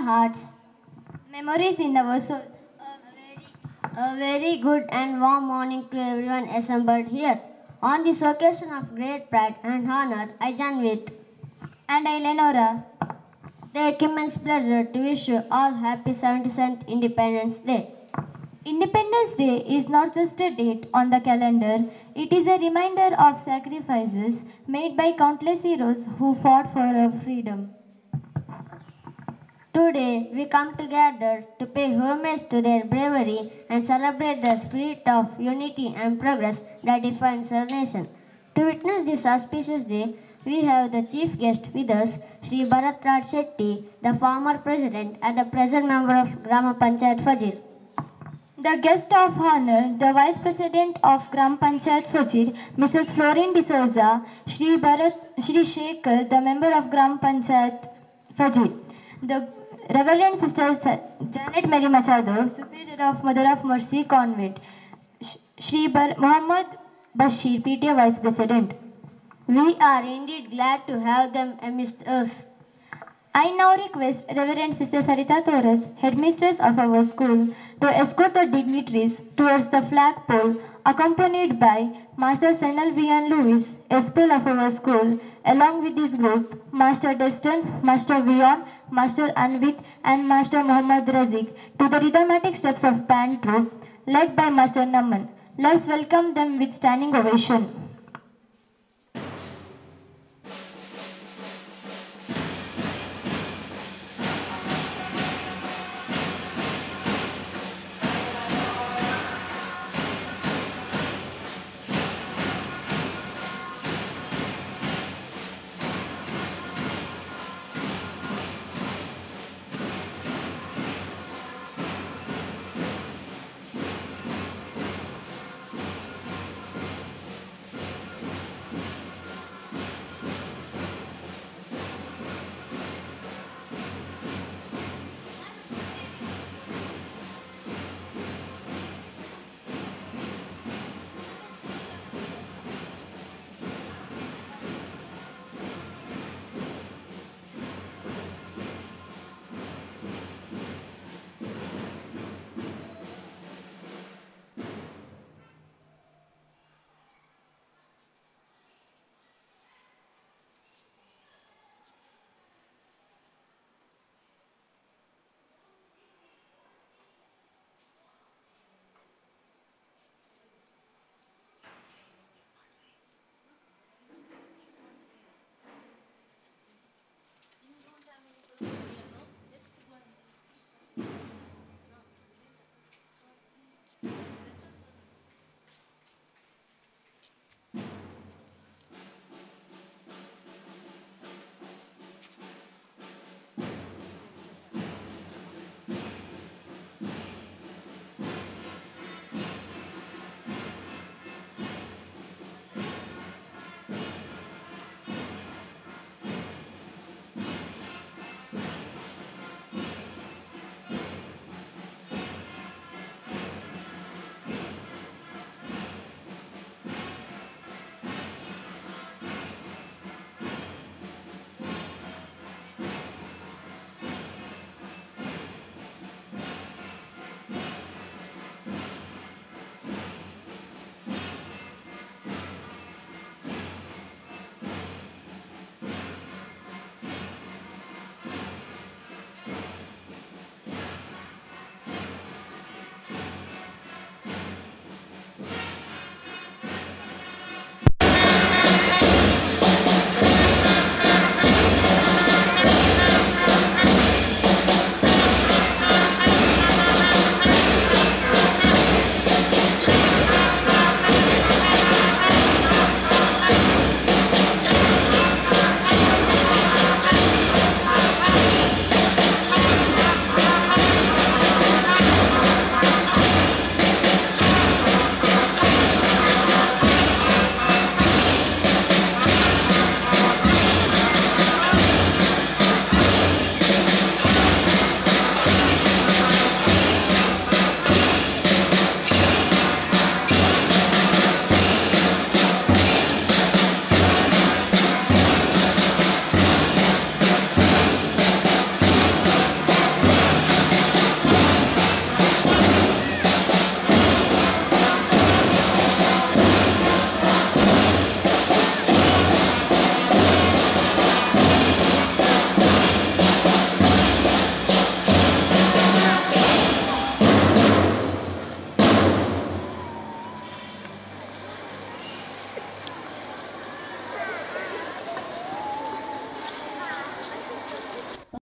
hearts. Memories in our soul. A very good and warm morning to everyone assembled here. On this occasion of great pride and honor, I join with And I, Lenora. take immense pleasure to wish you all happy 77th Independence Day. Independence Day is not just a date on the calendar, it is a reminder of sacrifices made by countless heroes who fought for our freedom. Today, we come together to pay homage to their bravery and celebrate the spirit of unity and progress that defines our nation. To witness this auspicious day, we have the chief guest with us, Sri Bharat Raj Shetty, the former president and the present member of Grama Panchayat Fajir. The guest of honor, the Vice President of Gram Panchayat Fajir, Mrs. Florine D'Souza, Shri Shekhar, the member of Gram Panchayat Fajir, the Reverend Sister Janet Mary Machado, Superior of Mother of Mercy Convent, Muhammad Bashir, PTA Vice President. We are indeed glad to have them amidst us. I now request Reverend Sister Sarita Torres, headmistress of our school, to escort the dignitaries towards the flagpole, accompanied by Master Senal Vian Lewis, SPL of our school. Along with this group, Master Destin, Master Vian, Master Anvit, and Master Muhammad Razik, to the rhythmatic steps of band troop, led by Master Naman. Let's welcome them with standing ovation.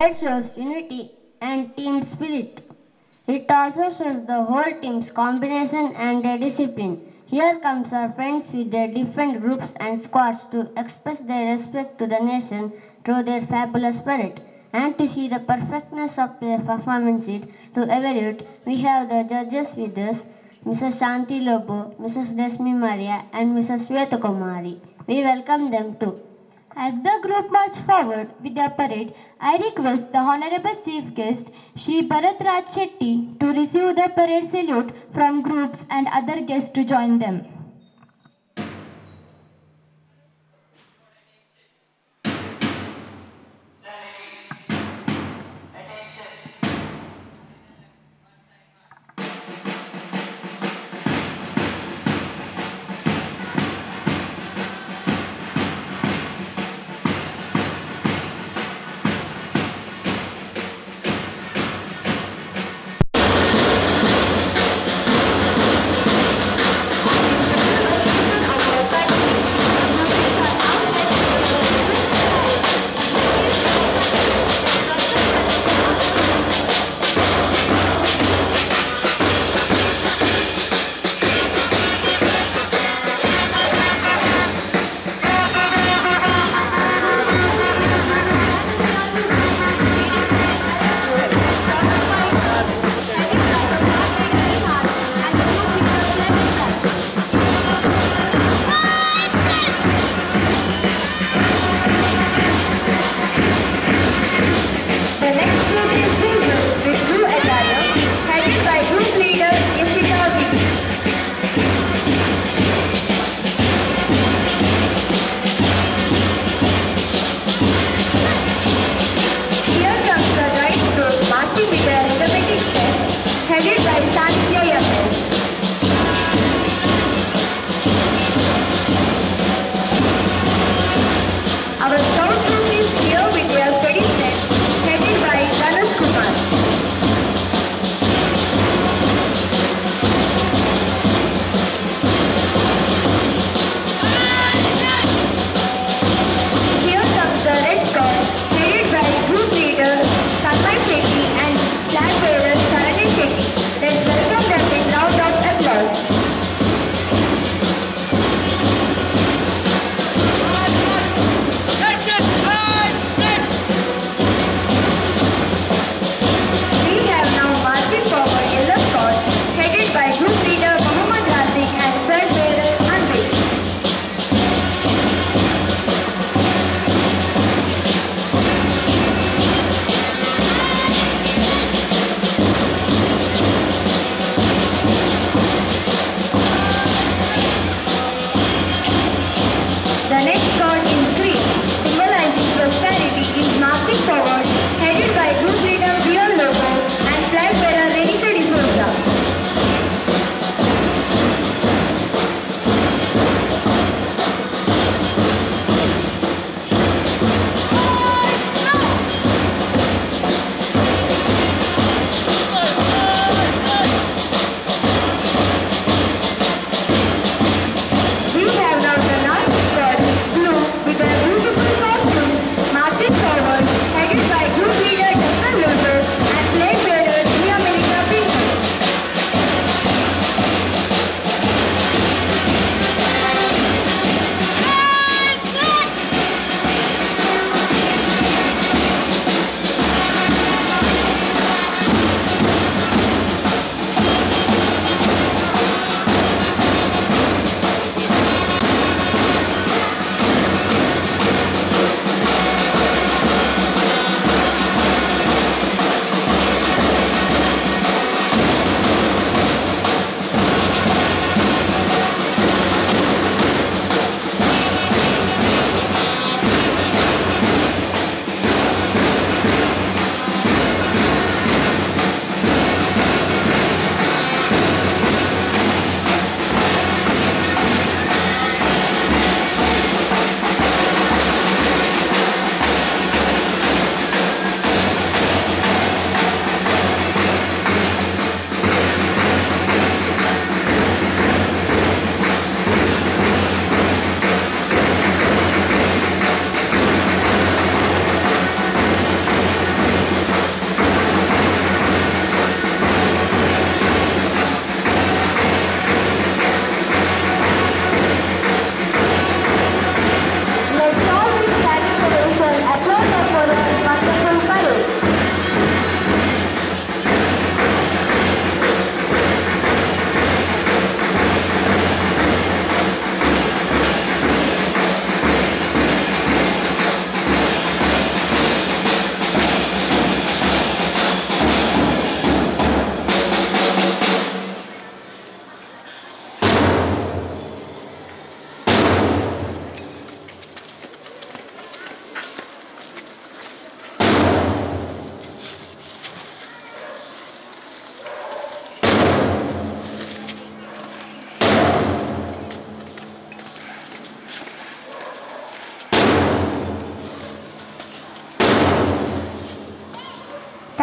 It shows unity and team spirit. It also shows the whole team's combination and their discipline. Here comes our friends with their different groups and squads to express their respect to the nation through their fabulous parade. And to see the perfectness of their performance to evaluate, we have the judges with us, Mrs. Shanti Lobo, Mrs. Desmi Maria, and Mrs. Sweta Kumari. We welcome them too. As the group march forward with their parade, I request the Honorable Chief Guest, Shri Bharat Raj Shetty, to receive the parade salute from groups and other guests to join them.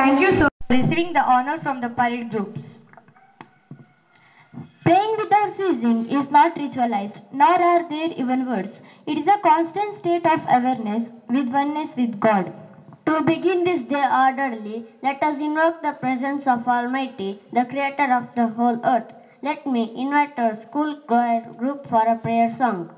Thank you, sir, for receiving the honor from the parade groups. Praying without ceasing is not ritualized, nor are there even words. It is a constant state of awareness with oneness with God. To begin this day orderly, let us invoke the presence of Almighty, the Creator of the whole earth. Let me invite our school choir group for a prayer song.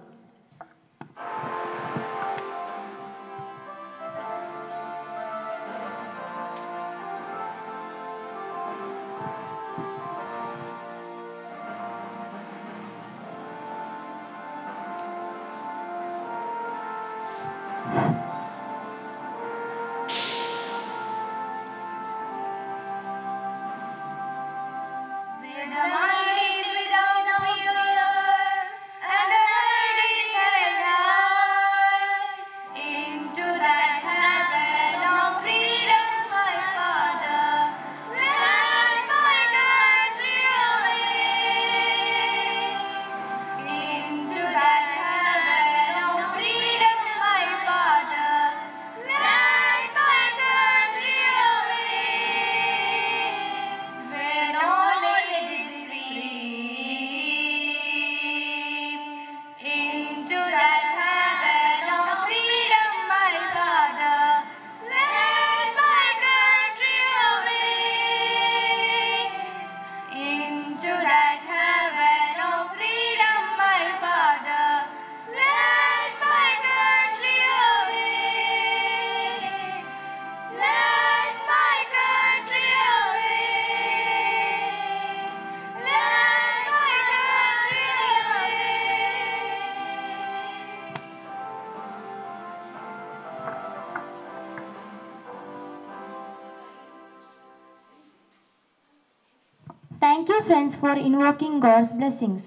Thank you, friends, for invoking God's blessings.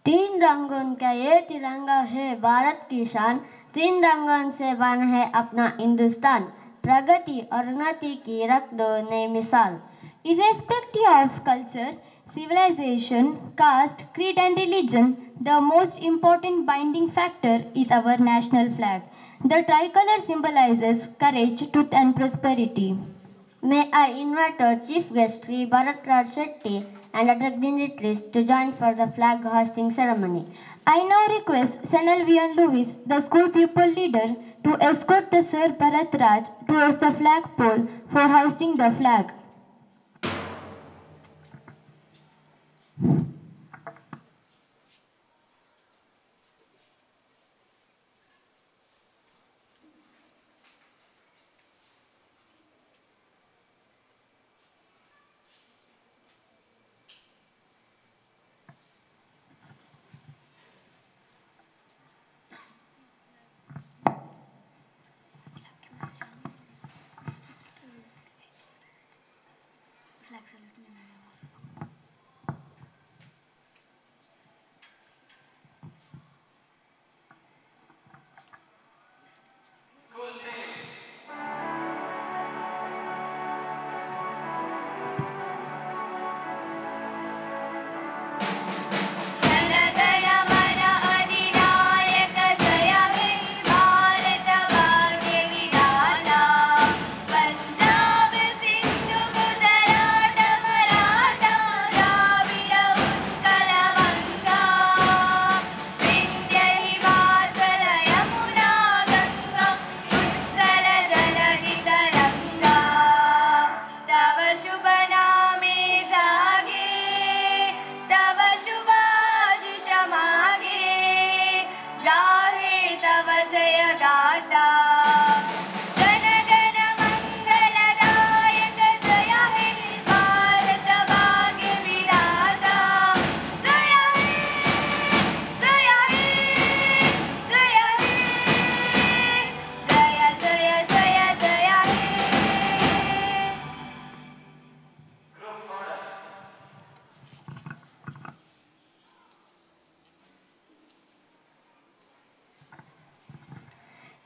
तीन रंगों का ये तिरंगा है भारत की शान, तीन रंगों से बना है अपना हिंदुस्तान, प्रगति और उन्नति की रख दो नई मिसाल. Irrespective of culture, civilization, caste, creed and religion, the most important binding factor is our national flag. The tricolor symbolizes courage, truth and prosperity. May I invite our chief guest Sri Bharat Raj Shetty and other dignitaries to join for the flag hoisting ceremony. I now request Senal Vian Lewis, the school pupil leader, to escort the Sir Bharat Raj towards the flagpole for hoisting the flag.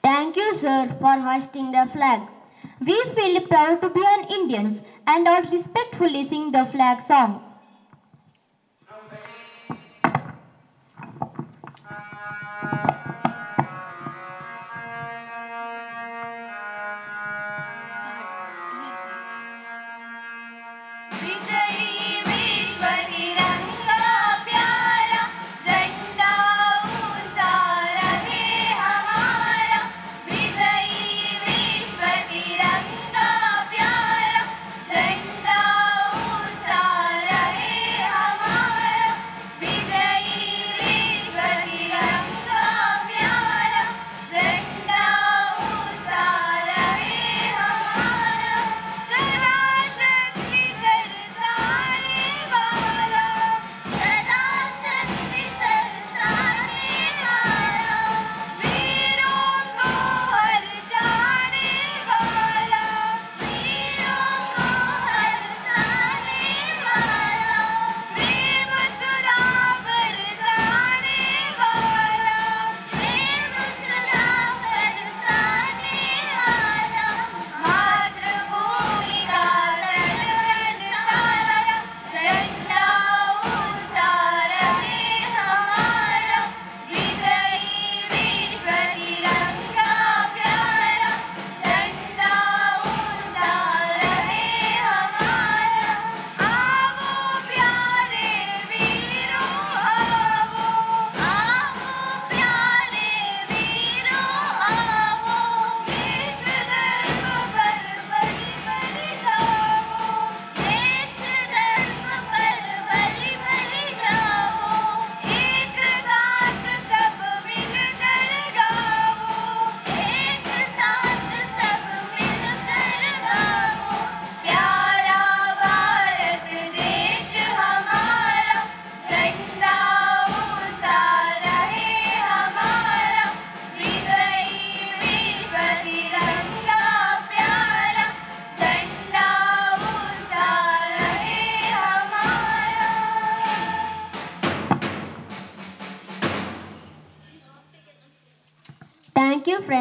Thank you, sir, for hoisting the flag. We feel proud to be an Indians and all respectfully sing the flag song.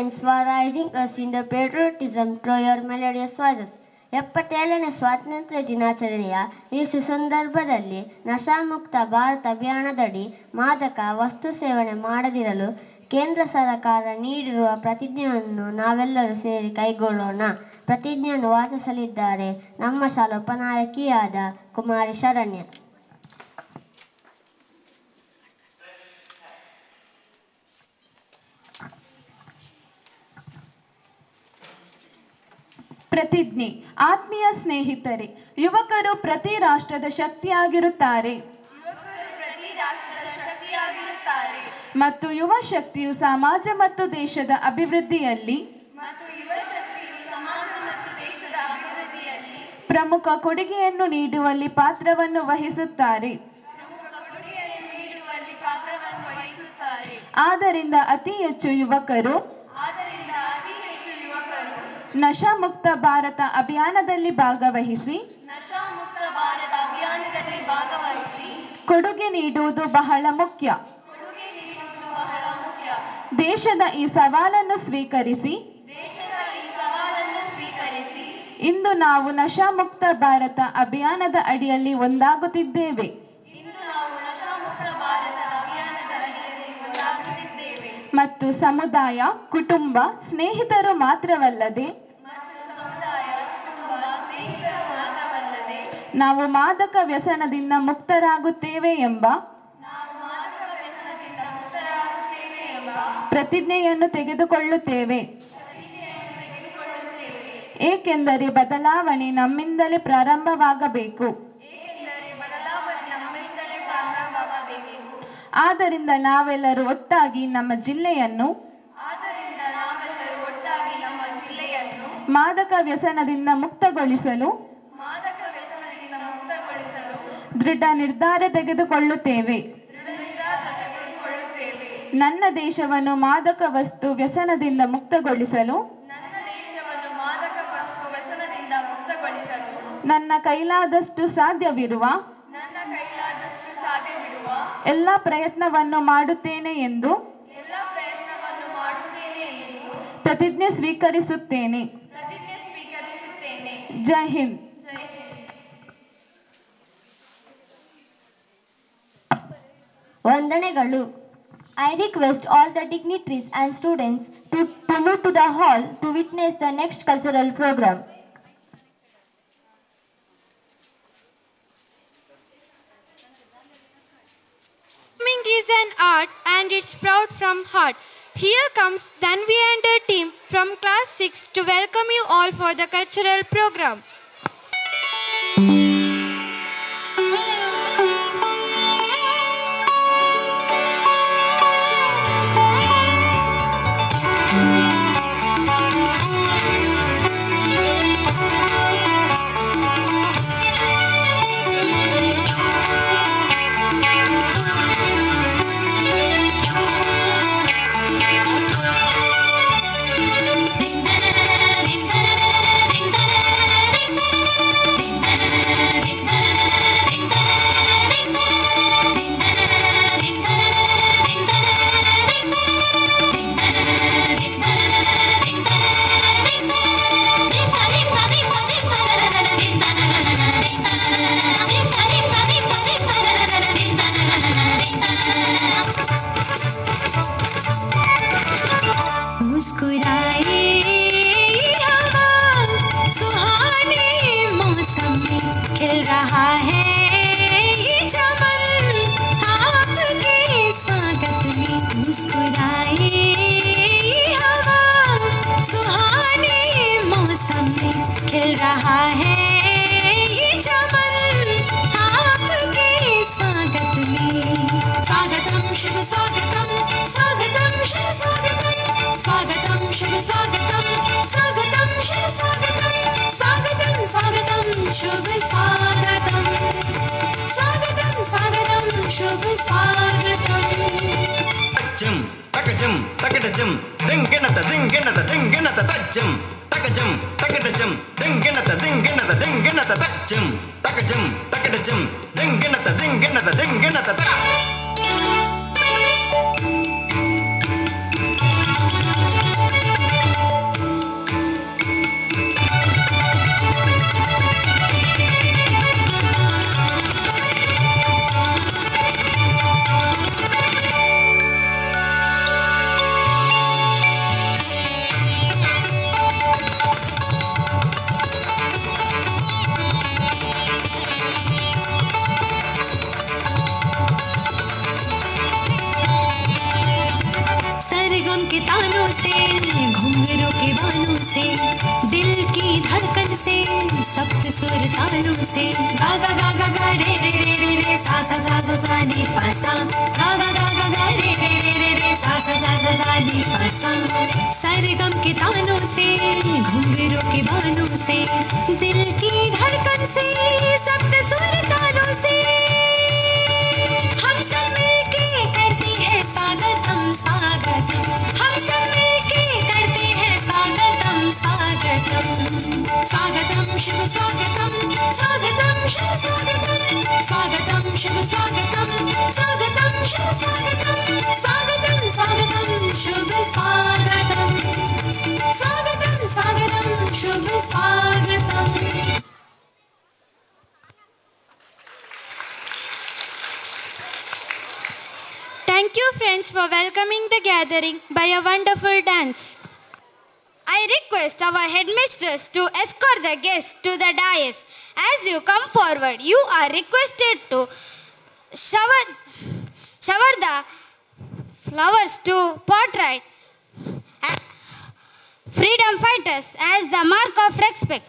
students for raising us in the patriotism through your melodious voices. 77ನೇ ಸ್ವಾತಂತ್ರ್ಯ ದಿನಾಚರಣೆಯ ಈ ಸಂದರ್ಭದಲ್ಲಿ ನಶಾಮುಕ್ತ ಭಾರತ ಅಭಿಯಾನದಡಿ ಮಾದಕ ವಸ್ತು ಸೇವನೆ ಮಾಡದಿರಲು ಕೇಂದ್ರ ಸರ್ಕಾರ ನೀಡಿರುವ ಪ್ರತಿಜ್ಞೆಯನ್ನು ನಾವೆಲ್ಲರೂ ಸೇರಿ ಕೈಗೊಳ್ಳೋಣ. ಪ್ರತಿಜ್ಞೆಯನ್ನು ವಾಚಿಸಲಿದ್ದಾರೆ ನಮ್ಮ ಶಾಲಾ ಉಪನಾಯಕಿಯಾದ ಕುಮಾರಿ ಶರಣ್ಯ. ಪ್ರತಿಜ್ಞೆ. ಆತ್ಮೀಯ ಸ್ನೇಹಿತರೆ, ಯುವಕರು ಪ್ರತಿ ರಾಷ್ಟ್ರದ ಶಕ್ತಿಯಾಗಿರುತ್ತಾರೆ ಮತ್ತು ಯುವ ಶಕ್ತಿಯು ಸಮಾಜ ಮತ್ತು ದೇಶದ ಅಭಿವೃದ್ಧಿಯಲ್ಲಿ ಪ್ರಮುಖ ಕೊಡುಗೆಯನ್ನು ನೀಡುವಲ್ಲಿ ಪಾತ್ರವನ್ನು ವಹಿಸುತ್ತಾರೆ. ಆದ್ದರಿಂದ ಅತಿ ಹೆಚ್ಚು ಯುವಕರು ನಶಾಮುಕ್ತ ಭಾರತ ಅಭಿಯಾನದಲ್ಲಿ ಭಾಗವಹಿಸಿ ಕೊಡುಗೆ ನೀಡುವುದು ಬಹಳ ಮುಖ್ಯ. ದೇಶದ ಈ ಸವಾಲನ್ನು ಸ್ವೀಕರಿಸಿ ಇಂದು ನಾವು ನಶಾಮುಕ್ತ ಭಾರತ ಅಭಿಯಾನದ ಅಡಿಯಲ್ಲಿ ಒಂದಾಗುತ್ತಿದ್ದೇವೆ. ಮತ್ತು ಸಮುದಾಯ, ಕುಟುಂಬ, ಸ್ನೇಹಿತರು ಮಾತ್ರವಲ್ಲದೆ ನಾವು ಮಾದಕ ವ್ಯಸನದಿಂದ ಮುಕ್ತರಾಗುತ್ತೇವೆ ಎಂಬ ಪ್ರತಿಜ್ಞೆಯನ್ನು ತೆಗೆದುಕೊಳ್ಳುತ್ತೇವೆ. ಏಕೆಂದರೆ ಬದಲಾವಣೆ ನಮ್ಮಿಂದಲೇ ಪ್ರಾರಂಭವಾಗಬೇಕು. ಆದ್ದರಿಂದ ನಾವೆಲ್ಲರೂ ಒಟ್ಟಾಗಿ ನಮ್ಮ ಜಿಲ್ಲೆಯನ್ನು ಮಾದಕ ವ್ಯಸನದಿಂದ ಮುಕ್ತಗೊಳಿಸಲು ದೃಢ ನಿರ್ಧಾರ ತೆಗೆದುಕೊಳ್ಳುತ್ತೇವೆ. ನನ್ನ ದೇಶವನ್ನು ಮಾದಕ ವಸ್ತು ವ್ಯಸನದಿಂದ ಮುಕ್ತಗೊಳಿಸಲು ನನ್ನ ಕೈಲಾದಷ್ಟು ಸಾಧ್ಯವಿರುವ ಎಲ್ಲ ಪ್ರಯತ್ನವನ್ನು ಮಾಡುತ್ತೇನೆ ಎಂದು ಪ್ರತಿಜ್ಞೆ ಸ್ವೀಕರಿಸುತ್ತೇನೆ. ಜೈ ಹಿಂದ್. ವಂದನೆಗಳು. I request all the dignitaries and students to move to the hall to witness the next cultural program. Swimming is an art and it's proud from heart. Here comes Dhanvi and her team from class 6 to welcome you all for the cultural program. सप्त सुर तालों से गा गा गा गा गा रे रे रे रे रे सा सा सा सा सा नी पा सा गा गा गा गा गा रे रे रे रे रे सा सा सा सा सा नी पा सा सरगम के तानों से घुंघरू के बानों से दिल की धड़कन से सप्त सुर तालों से हम सब मिलके करते हैं स्वागतम स्वागतम हम सब मिलके करते हैं स्वागतम स्वागतम स्वागतम शुभ स्वागतम स्वागतम शुभ स्वागतम स्वागतम शुभ स्वागतम स्वागतम शुभ स्वागतम स्वागतम स्वागतम शुभ स्वागतम स्वागतम स्वागतम शुभ स्वागतम. Thank you, friends, for welcoming the gathering by a wonderful dance. I request our headmistress to escort the guests to the dais. As you come forward, you are requested to shower the flowers to portray freedom fighters as the mark of respect.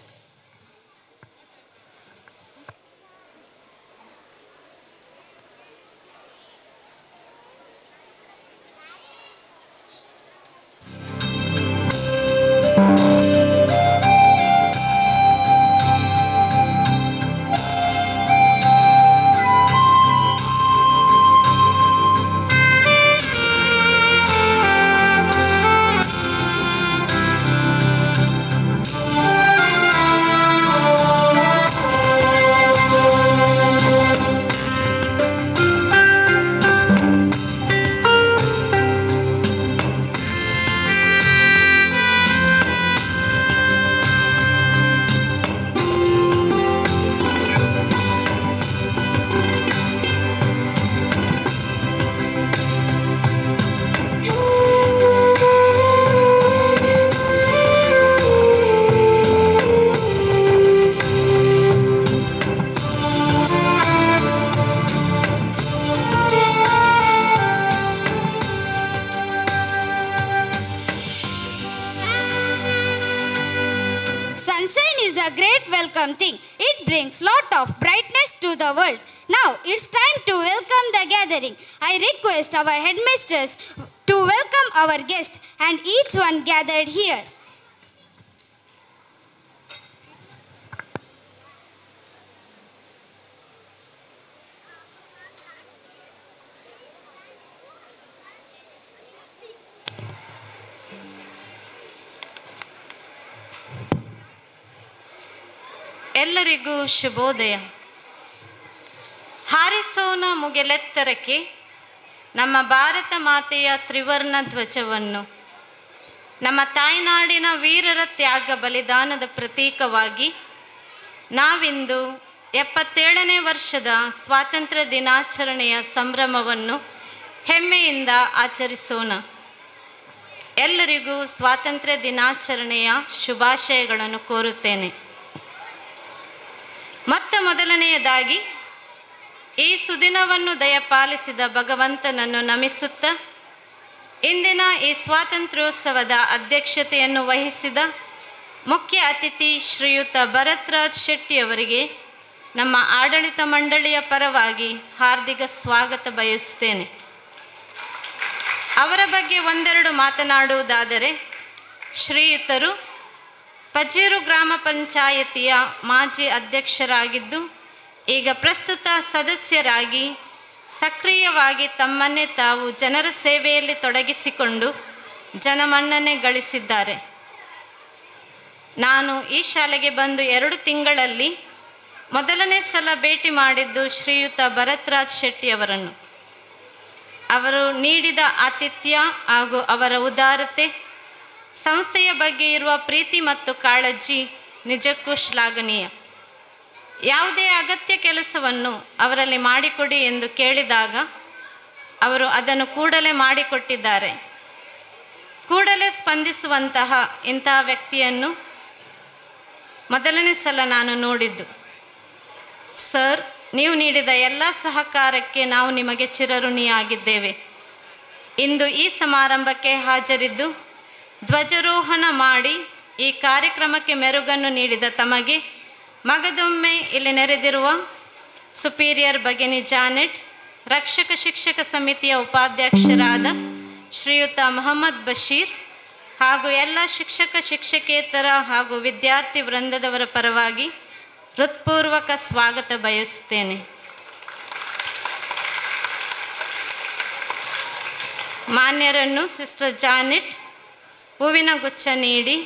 Sunshine is a great welcome thing. It brings lot of brightness to the world. Now it's time to welcome the gathering. I request our headmistress to welcome our guests and each one gathered here. ಎಲ್ಲರಿಗೂ ಶುಭೋದಯ. ಹಾರಿಸೋಣ ಮುಗಿಲೆತ್ತರಕ್ಕೆ ನಮ್ಮ ಭಾರತ ಮಾತೆಯ ತ್ರಿವರ್ಣ ಧ್ವಜವನ್ನು. ನಮ್ಮ ತಾಯ್ನಾಡಿನ ವೀರರ ತ್ಯಾಗ ಬಲಿದಾನದ ಪ್ರತೀಕವಾಗಿ ನಾವಿಂದು 77ನೇ ವರ್ಷದ ಸ್ವಾತಂತ್ರ್ಯ ದಿನಾಚರಣೆಯ ಸಂಭ್ರಮವನ್ನು ಹೆಮ್ಮೆಯಿಂದ ಆಚರಿಸೋಣ. ಎಲ್ಲರಿಗೂ ಸ್ವಾತಂತ್ರ್ಯ ದಿನಾಚರಣೆಯ ಶುಭಾಶಯಗಳನ್ನು ಕೋರುತ್ತೇನೆ. ಮೊದಲನೆಯದಾಗಿ ಈ ಸುದಿನವನ್ನು ದಯಪಾಲಿಸಿದ ಭಗವಂತನನ್ನು ನಮಿಸುತ್ತಾ ಇಂದಿನ ಈ ಸ್ವಾತಂತ್ರ್ಯೋತ್ಸವದ ಅಧ್ಯಕ್ಷತೆಯನ್ನು ವಹಿಸಿದ ಮುಖ್ಯ ಅತಿಥಿ ಶ್ರೀಯುತ ಭರತ್ರಾಜ್ ಶೆಟ್ಟಿಯವರಿಗೆ ನಮ್ಮ ಆಡಳಿತ ಮಂಡಳಿಯ ಪರವಾಗಿ ಹಾರ್ದಿಕ ಸ್ವಾಗತ ಬಯಸುತ್ತೇನೆ. ಅವರ ಬಗ್ಗೆ ಒಂದೆರಡು ಮಾತನಾಡುವುದಾದರೆ, ಶ್ರೀಯುತರು ಪಜೇರು ಗ್ರಾಮ ಪಂಚಾಯತಿಯ ಮಾಜಿ ಅಧ್ಯಕ್ಷರಾಗಿದ್ದು ಈಗ ಪ್ರಸ್ತುತ ಸದಸ್ಯರಾಗಿ ಸಕ್ರಿಯವಾಗಿ ತಮ್ಮನ್ನೇ ತಾವು ಜನರ ಸೇವೆಯಲ್ಲಿ ತೊಡಗಿಸಿಕೊಂಡು ಜನಮನ್ನಣೆ ಗಳಿಸಿದ್ದಾರೆ. ನಾನು ಈ ಶಾಲೆಗೆ ಬಂದು 2 ತಿಂಗಳಲ್ಲಿ ಮೊದಲನೇ ಸಲ ಭೇಟಿ ಮಾಡಿದ್ದು ಶ್ರೀಯುತ ಭರತ್ರಾಜ್ ಶೆಟ್ಟಿಯವರನ್ನು. ಅವರು ನೀಡಿದ ಆತಿಥ್ಯ ಹಾಗೂ ಅವರ ಉದಾರತೆ, ಸಂಸ್ಥೆಯ ಬಗ್ಗೆ ಇರುವ ಪ್ರೀತಿ ಮತ್ತು ಕಾಳಜಿ ನಿಜಕ್ಕೂ ಶ್ಲಾಘನೀಯ. ಯಾವುದೇ ಅಗತ್ಯ ಕೆಲಸವನ್ನು ಅವರಲ್ಲಿ ಮಾಡಿಕೊಡಿ ಎಂದು ಕೇಳಿದಾಗ ಅವರು ಅದನ್ನು ಕೂಡಲೇ ಮಾಡಿಕೊಟ್ಟಿದ್ದಾರೆ. ಕೂಡಲೇ ಸ್ಪಂದಿಸುವಂತಹ ಇಂತಹ ವ್ಯಕ್ತಿಯನ್ನು ಮೊದಲನೇ ಸಲ ನಾನು ನೋಡಿದ್ದು. ಸರ್, ನೀವು ನೀಡಿದ ಎಲ್ಲ ಸಹಕಾರಕ್ಕೆ ನಾವು ನಿಮಗೆ ಚಿರಋಣಿಯಾಗಿದ್ದೇವೆ. ಇಂದು ಈ ಸಮಾರಂಭಕ್ಕೆ ಹಾಜರಿದ್ದು ಧ್ವಜಾರೋಹಣ ಮಾಡಿ ಈ ಕಾರ್ಯಕ್ರಮಕ್ಕೆ ಮೆರುಗನ್ನು ನೀಡಿದ ತಮಗೆ ಮಗದೊಮ್ಮೆ ಇಲ್ಲಿ ನೆರೆದಿರುವ ಸುಪೀರಿಯರ್ ಭಗಿನಿ ಜಾನೆಟ್, ರಕ್ಷಕ ಶಿಕ್ಷಕ ಸಮಿತಿಯ ಉಪಾಧ್ಯಕ್ಷರಾದ ಶ್ರೀಯುತ ಮೊಹಮ್ಮದ್ ಬಶೀರ್ ಹಾಗೂ ಎಲ್ಲ ಶಿಕ್ಷಕ ಶಿಕ್ಷಕೇತರ ಹಾಗೂ ವಿದ್ಯಾರ್ಥಿ ವೃಂದದವರ ಪರವಾಗಿ ಹೃತ್ಪೂರ್ವಕ ಸ್ವಾಗತ ಬಯಸುತ್ತೇನೆ. ಮಾನ್ಯರನ್ನು ಸಿಸ್ಟರ್ ಜಾನೆಟ್ ಹೂವಿನ ಗುಚ್ಛ ನೀಡಿ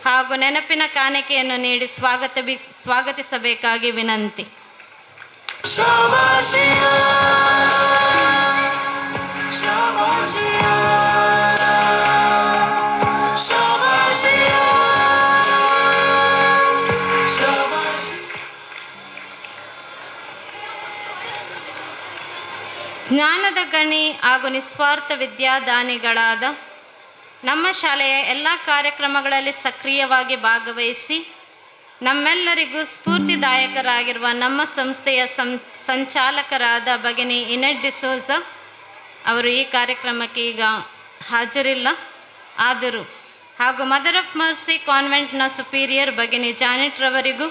ಹಾಗೂ ನೆನಪಿನ ಕಾಣಿಕೆಯನ್ನು ನೀಡಿ ಸ್ವಾಗತಿಸಬೇಕಾಗಿ ವಿನಂತಿ. ಜ್ಞಾನದ ಗಣಿ ಹಾಗೂ ನಿಸ್ವಾರ್ಥ ವಿದ್ಯಾದಾನಿಗಳಾದ ನಮ್ಮ ಶಾಲೆಯ ಎಲ್ಲ ಕಾರ್ಯಕ್ರಮಗಳಲ್ಲಿ ಸಕ್ರಿಯವಾಗಿ ಭಾಗವಹಿಸಿ ನಮ್ಮೆಲ್ಲರಿಗೂ ಸ್ಫೂರ್ತಿದಾಯಕರಾಗಿರುವ ನಮ್ಮ ಸಂಸ್ಥೆಯ ಸಂಚಾಲಕರಾದ ಭಗಿನಿ ಇನೆಟ್ ಡಿಸೋಜ ಅವರು ಈ ಕಾರ್ಯಕ್ರಮಕ್ಕೆ ಈಗ ಹಾಜರಿಲ್ಲ. ಆದರೂ ಹಾಗೂ ಮದರ್ ಆಫ್ ಮರ್ಸಿ ಕಾನ್ವೆಂಟ್ನ ಸುಪೀರಿಯರ್ ಭಗಿನಿ ಜಾನೆಟ್ ರವರಿಗೂ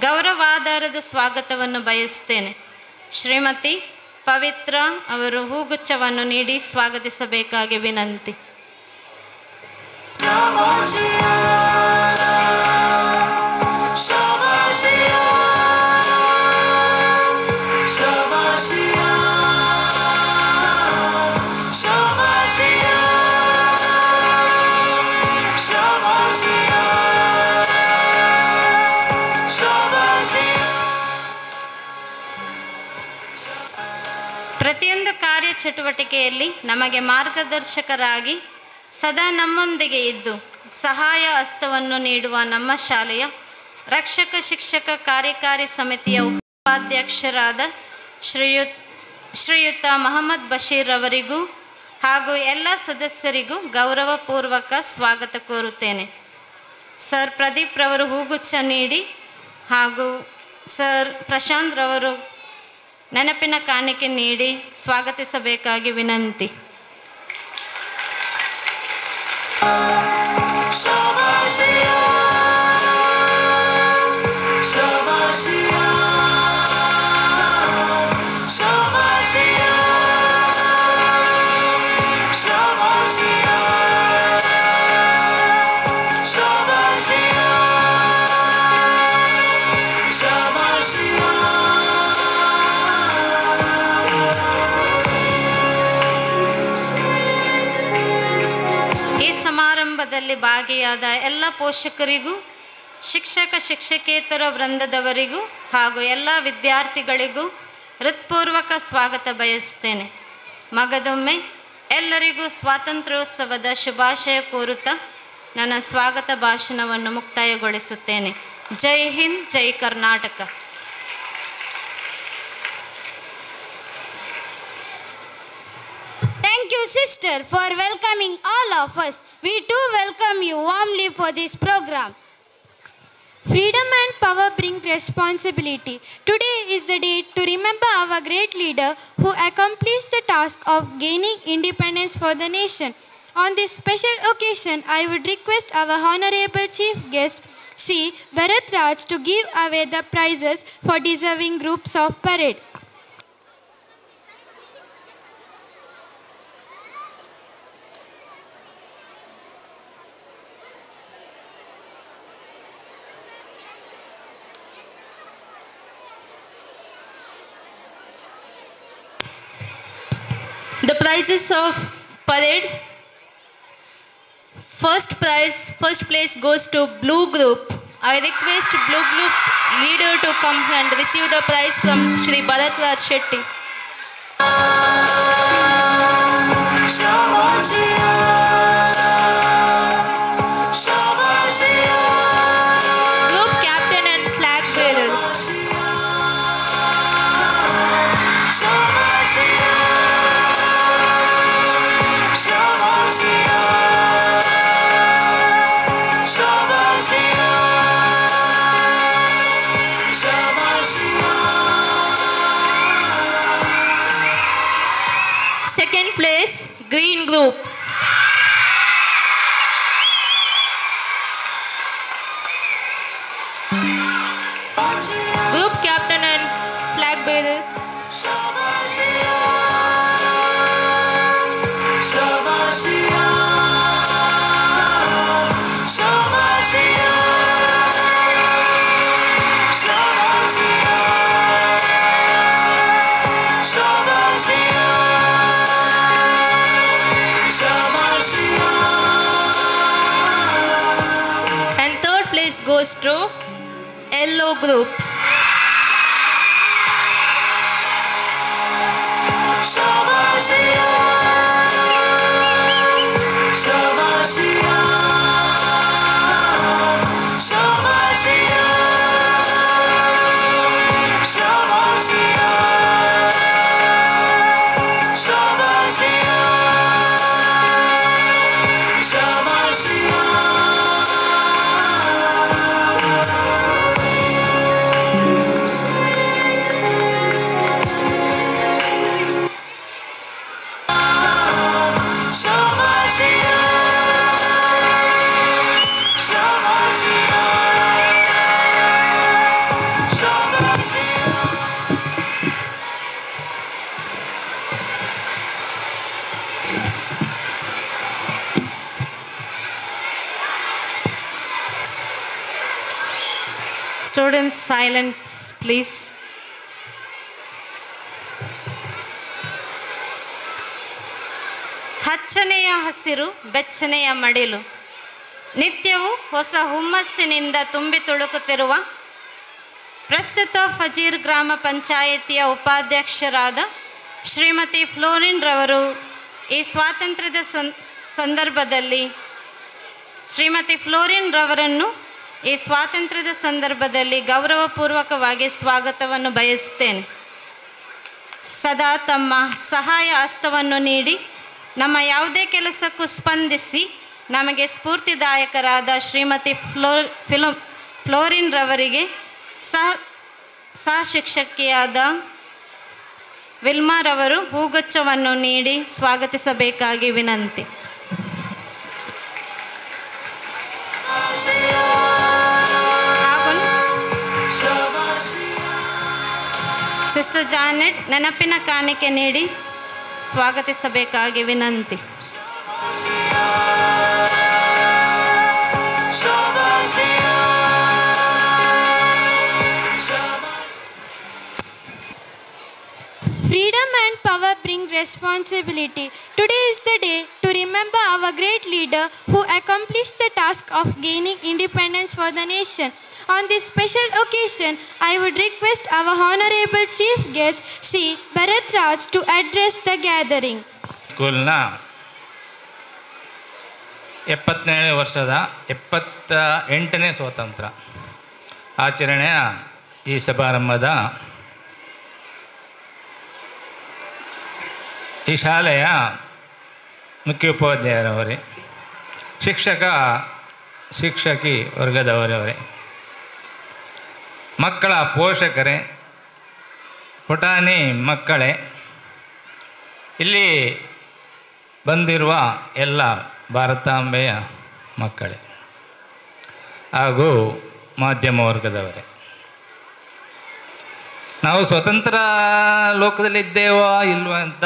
ಗೌರವಾಧಾರದ ಸ್ವಾಗತವನ್ನು ಬಯಸುತ್ತೇನೆ. ಶ್ರೀಮತಿ ಪವಿತ್ರ ಅವರು ಹೂಗುಚ್ಛವನ್ನು ನೀಡಿ ಸ್ವಾಗತಿಸಬೇಕಾಗಿ ವಿನಂತಿ. ಪ್ರತಿಯೊಂದು ಕಾರ್ಯಚಟುವಟಿಕೆಯಲ್ಲಿ ನಮಗೆ ಮಾರ್ಗದರ್ಶಕರಾಗಿ ಸದಾ ನಮ್ಮೊಂದಿಗೆ ಇದ್ದು ಸಹಾಯ ಹಸ್ತವನ್ನು ನೀಡುವ ನಮ್ಮ ಶಾಲೆಯ ರಕ್ಷಕ ಶಿಕ್ಷಕ ಕಾರ್ಯಕಾರಿ ಸಮಿತಿಯ ಉಪಾಧ್ಯಕ್ಷರಾದ ಶ್ರೀಯುತ ಮೊಹಮ್ಮದ್ ಬಶೀರ್ ಅವರಿಗೂ ಹಾಗೂ ಎಲ್ಲ ಸದಸ್ಯರಿಗೂ ಗೌರವಪೂರ್ವಕ ಸ್ವಾಗತ ಕೋರುತ್ತೇನೆ. ಸರ್ ಪ್ರದೀಪ್ ರವರು ಹೂಗುಚ್ಛ ನೀಡಿ ಹಾಗೂ ಸರ್ ಪ್ರಶಾಂತ್ ರವರು ನೆನಪಿನ ಕಾಣಿಕೆ ನೀಡಿ ಸ್ವಾಗತಿಸಬೇಕಾಗಿ ವಿನಂತಿ. ಸಮಾರಂಭದಲ್ಲಿ ಭಾಗಿಯಾದ ಎಲ್ಲ ಪೋಷಕರಿಗೂ ಶಿಕ್ಷಕ ಶಿಕ್ಷಕೇತರ ವೃಂದದವರಿಗೂ ಹಾಗೂ ಎಲ್ಲ ವಿದ್ಯಾರ್ಥಿಗಳಿಗೂ ಹೃತ್ಪೂರ್ವಕ ಸ್ವಾಗತ ಬಯಸುತ್ತೇನೆ. ಮಗದೊಮ್ಮೆ ಎಲ್ಲರಿಗೂ ಸ್ವಾತಂತ್ರ್ಯೋತ್ಸವದ ಶುಭಾಶಯ ಕೋರುತ್ತಾ ನನ್ನ ಸ್ವಾಗತ ಭಾಷಣವನ್ನು ಮುಕ್ತಾಯಗೊಳಿಸುತ್ತೇನೆ. ಜೈ ಹಿಂದ್, ಜೈ Karnataka. Thank you, sister, for welcoming all of us. We too welcome you warmly for this program. Freedom and power bring responsibility. Today is the day to remember our great leader who accomplished the task of gaining independence for the nation. On this special occasion, I would request our honorable chief guest, Shri Bharat Raj, to give away the prizes for deserving groups of parade. The prizes of parade. First place goes to Blue Group. I request Blue Group leader to come and receive the prize from Shri Bharat Raj Shetty. Group captain and flag bearer. Second place, Green Group. Group captain and flag bearer. And third place goes to Yellow Group. Students, silent, please. ಹಚ್ಚನೆಯ ಹಸಿರು ಬೆಚ್ಚನೆಯ ಮಡಿಲು ನಿತ್ಯವೂ ಹೊಸ ಹುಮ್ಮಸ್ಸಿನಿಂದ ತುಂಬಿ ತುಳುಕುತ್ತಿರುವ ಪ್ರಸ್ತುತ ಫಜೀರ್ ಗ್ರಾಮ ಪಂಚಾಯಿತಿಯ ಉಪಾಧ್ಯಕ್ಷರಾದ Shrimati fluorine ರವರು ಈ ಸ್ವಾತಂತ್ರ್ಯದ ಸಂದರ್ಭದಲ್ಲಿ ಶ್ರೀಮತಿ ಫ್ಲೋರಿನ್ ರವರನ್ನು ಈ ಸ್ವಾತಂತ್ರ್ಯದ ಸಂದರ್ಭದಲ್ಲಿ ಗೌರವಪೂರ್ವಕವಾಗಿ ಸ್ವಾಗತವನ್ನು ಬಯಸುತ್ತೇನೆ. ಸದಾ ತಮ್ಮ ಸಹಾಯ ಹಸ್ತವನ್ನು ನೀಡಿ ನಮ್ಮ ಯಾವುದೇ ಕೆಲಸಕ್ಕೂ ಸ್ಪಂದಿಸಿ ನಮಗೆ ಸ್ಫೂರ್ತಿದಾಯಕರಾದ ಶ್ರೀಮತಿ ಫ್ಲೋರಿನ್ ರವರಿಗೆ ಸಹ ಶಿಕ್ಷಕಿಯಾದ ವಿಲ್ಮಾರವರು ಹೂಗುಚ್ಛವನ್ನು ನೀಡಿ ಸ್ವಾಗತಿಸಬೇಕಾಗಿ ವಿನಂತಿ. ಸಿಸ್ಟರ್ ಜಾನೆಟ್ ನೆನಪಿನ ಕಾಣಿಕೆ ನೀಡಿ ಸ್ವಾಗತಿಸಬೇಕಾಗಿ ವಿನಂತಿ. Freedom and power bring responsibility. Today is the day to remember our great leader who accomplished the task of gaining independence for the nation. On this special occasion, I would request our Honorable Chief Guest, Shri Bharat Raj, to address the gathering. ಸ್ಕೂಲ್ನ 77ನೇ ವರ್ಷದ 78ನೇ ಸ್ವಾತಂತ್ರ್ಯ ಆಚರಣೆಯ ಈ ಸಮಾರಂಭದ ಈ ಶಾಲೆಯ ಮುಖ್ಯೋಪಾಧ್ಯಾಯರವರೇ, ಶಿಕ್ಷಕಿ ವರ್ಗದವರವರೇ, ಮಕ್ಕಳ ಪೋಷಕರೇ, ಪುಟಾಣಿ ಮಕ್ಕಳೇ, ಇಲ್ಲಿ ಬಂದಿರುವ ಎಲ್ಲ ಭಾರತಾಂಬೆಯ ಮಕ್ಕಳೇ ಹಾಗೂ ಮಾಧ್ಯಮ ವರ್ಗದವರೇ, ನಾವು ಸ್ವತಂತ್ರ ಲೋಕದಲ್ಲಿದ್ದೇವೋ ಇಲ್ವ ಅಂತ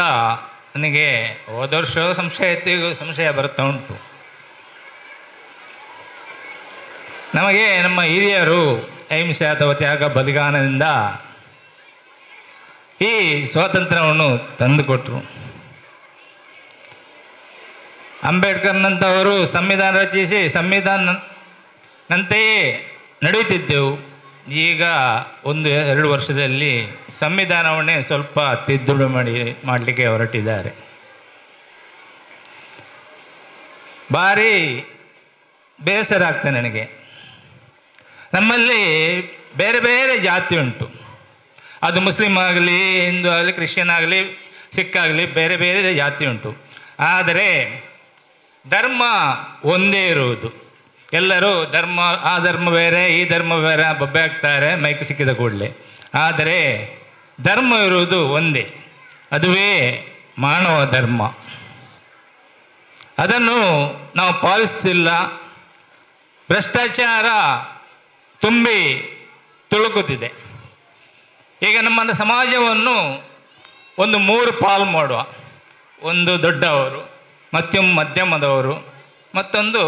ನನಗೆ ಹೋದ ವರ್ಷ ಸಂಶಯ ಬರ್ತಾ ಉಂಟು. ನಮಗೆ ನಮ್ಮ ಹಿರಿಯರು ಅಹಿಂಸೆ ಅಥವಾ ತ್ಯಾಗ ಬಲಿದಾನದಿಂದ ಈ ಸ್ವಾತಂತ್ರ್ಯವನ್ನು ತಂದುಕೊಟ್ರು. ಅಂಬೇಡ್ಕರ್ನಂಥವರು ಸಂವಿಧಾನ ರಚಿಸಿ ಸಂವಿಧಾನಂತೆಯೇ ನಡೆಯುತ್ತಿದ್ದೆವು. ಈಗ 1-2 ವರ್ಷದಲ್ಲಿ ಸಂವಿಧಾನವನ್ನೇ ಸ್ವಲ್ಪ ತಿದ್ದುಪಡಿ ಮಾಡಲಿಕ್ಕೆ ಹೊರಟಿದ್ದಾರೆ. ಭಾರಿ ಬೇಸರ ಆಗ್ತದೆ ನನಗೆ. ನಮ್ಮಲ್ಲಿ ಬೇರೆ ಬೇರೆ ಜಾತಿ ಉಂಟು, ಅದು ಮುಸ್ಲಿಮ್ ಆಗಲಿ, ಹಿಂದೂ ಆಗಲಿ, ಕ್ರಿಶ್ಚಿಯನ್ ಆಗಲಿ, ಸಿಖ್ ಆಗಲಿ, ಬೇರೆ ಬೇರೆ ಜಾತಿ ಉಂಟು. ಆದರೆ ಧರ್ಮ ಒಂದೇ ಇರುವುದು. ಎಲ್ಲರೂ ಆ ಧರ್ಮ ಬೇರೆ, ಈ ಧರ್ಮ ಬೇರೆ ಬೊಬ್ಬೆ ಹಾಕ್ತಾರೆ ಮೈಕ್ ಸಿಕ್ಕಿದ ಕೂಡಲೇ. ಆದರೆ ಧರ್ಮ ಇರುವುದು ಒಂದೇ, ಅದುವೇ ಮಾನವ ಧರ್ಮ. ಅದನ್ನು ನಾವು ಪಾಲಿಸ್ತಿಲ್ಲ. ಭ್ರಷ್ಟಾಚಾರ ತುಂಬಿ ತುಳುಕುತ್ತಿದೆ. ಈಗ ನಮ್ಮ ಸಮಾಜವನ್ನು ಒಂದು 3 ಪಾಲು ಮಾಡುವ, ಒಂದು ದೊಡ್ಡವರು, ಮತ್ತೊಂದು ಮಧ್ಯಮದವರು, ಮತ್ತೊಂದು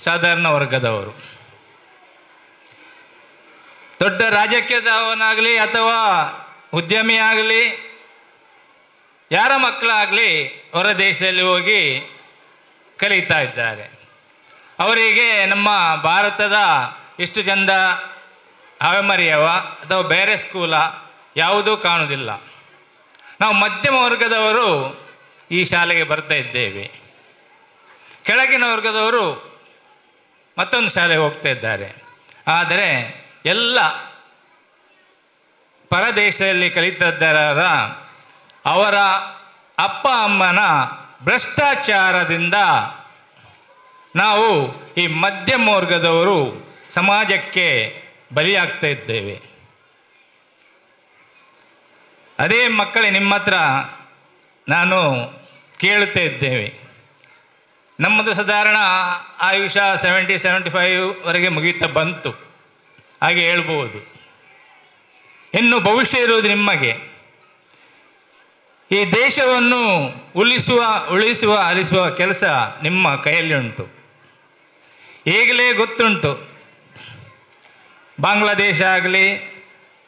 ಸಾಧಾರಣ ವರ್ಗದವರು. ದೊಡ್ಡ ರಾಜಕೀಯದವನಾಗಲಿ ಅಥವಾ ಉದ್ಯಮಿ ಆಗಲಿ, ಯಾರ ಮಕ್ಕಳಾಗಲಿ ಹೊರ ದೇಶದಲ್ಲಿ ಹೋಗಿ ಕಲಿತಾ ಇದ್ದಾರೆ. ಅವರಿಗೆ ನಮ್ಮ ಭಾರತದ ಎಷ್ಟು ಚಂದ ಅವಮರ್ಯವ ಅಥವಾ ಬೇರೆ ಸ್ಕೂಲ ಯಾವುದೂ ಕಾಣುವುದಿಲ್ಲ. ನಾವು ಮಧ್ಯಮ ವರ್ಗದವರು ಈ ಶಾಲೆಗೆ ಬರ್ತಾ ಇದ್ದೇವೆ. ಕೆಳಗಿನ ವರ್ಗದವರು ಮತ್ತೊಂದು ಶಾಲೆಗೆ ಹೋಗ್ತಾ ಇದ್ದಾರೆ. ಆದರೆ ಎಲ್ಲ ಪರದೇಶದಲ್ಲಿ ಕಲಿತಿದ್ದಾರ ಅವರ ಅಪ್ಪ ಅಮ್ಮನ ಭ್ರಷ್ಟಾಚಾರದಿಂದ ನಾವು ಈ ಮಧ್ಯಮ ವರ್ಗದವರು ಸಮಾಜಕ್ಕೆ ಬಲಿಯಾಗ್ತಾ ಇದ್ದೇವೆ. ಅದೇ ಮಕ್ಕಳೇ ನಿಮ್ಮ ಹತ್ರ ನಾನು ಕೇಳುತ್ತಾ ಇದ್ದೇವೆ. ನಮ್ಮದು ಸಾಧಾರಣ ಆಯುಷ್ಯ 70-75ವರೆಗೆ ಮುಗೀತಾ ಬಂತು, ಹಾಗೆ ಹೇಳ್ಬೋದು. ಇನ್ನು ಭವಿಷ್ಯ ಇರುವುದು ನಿಮಗೆ. ಈ ದೇಶವನ್ನು ಉಳಿಸುವ ಅಲಿಸುವ ಕೆಲಸ ನಿಮ್ಮ ಕೈಯಲ್ಲಿ ಉಂಟು. ಈಗಲೇ ಗೊತ್ತುಂಟು, ಬಾಂಗ್ಲಾದೇಶ ಆಗಲಿ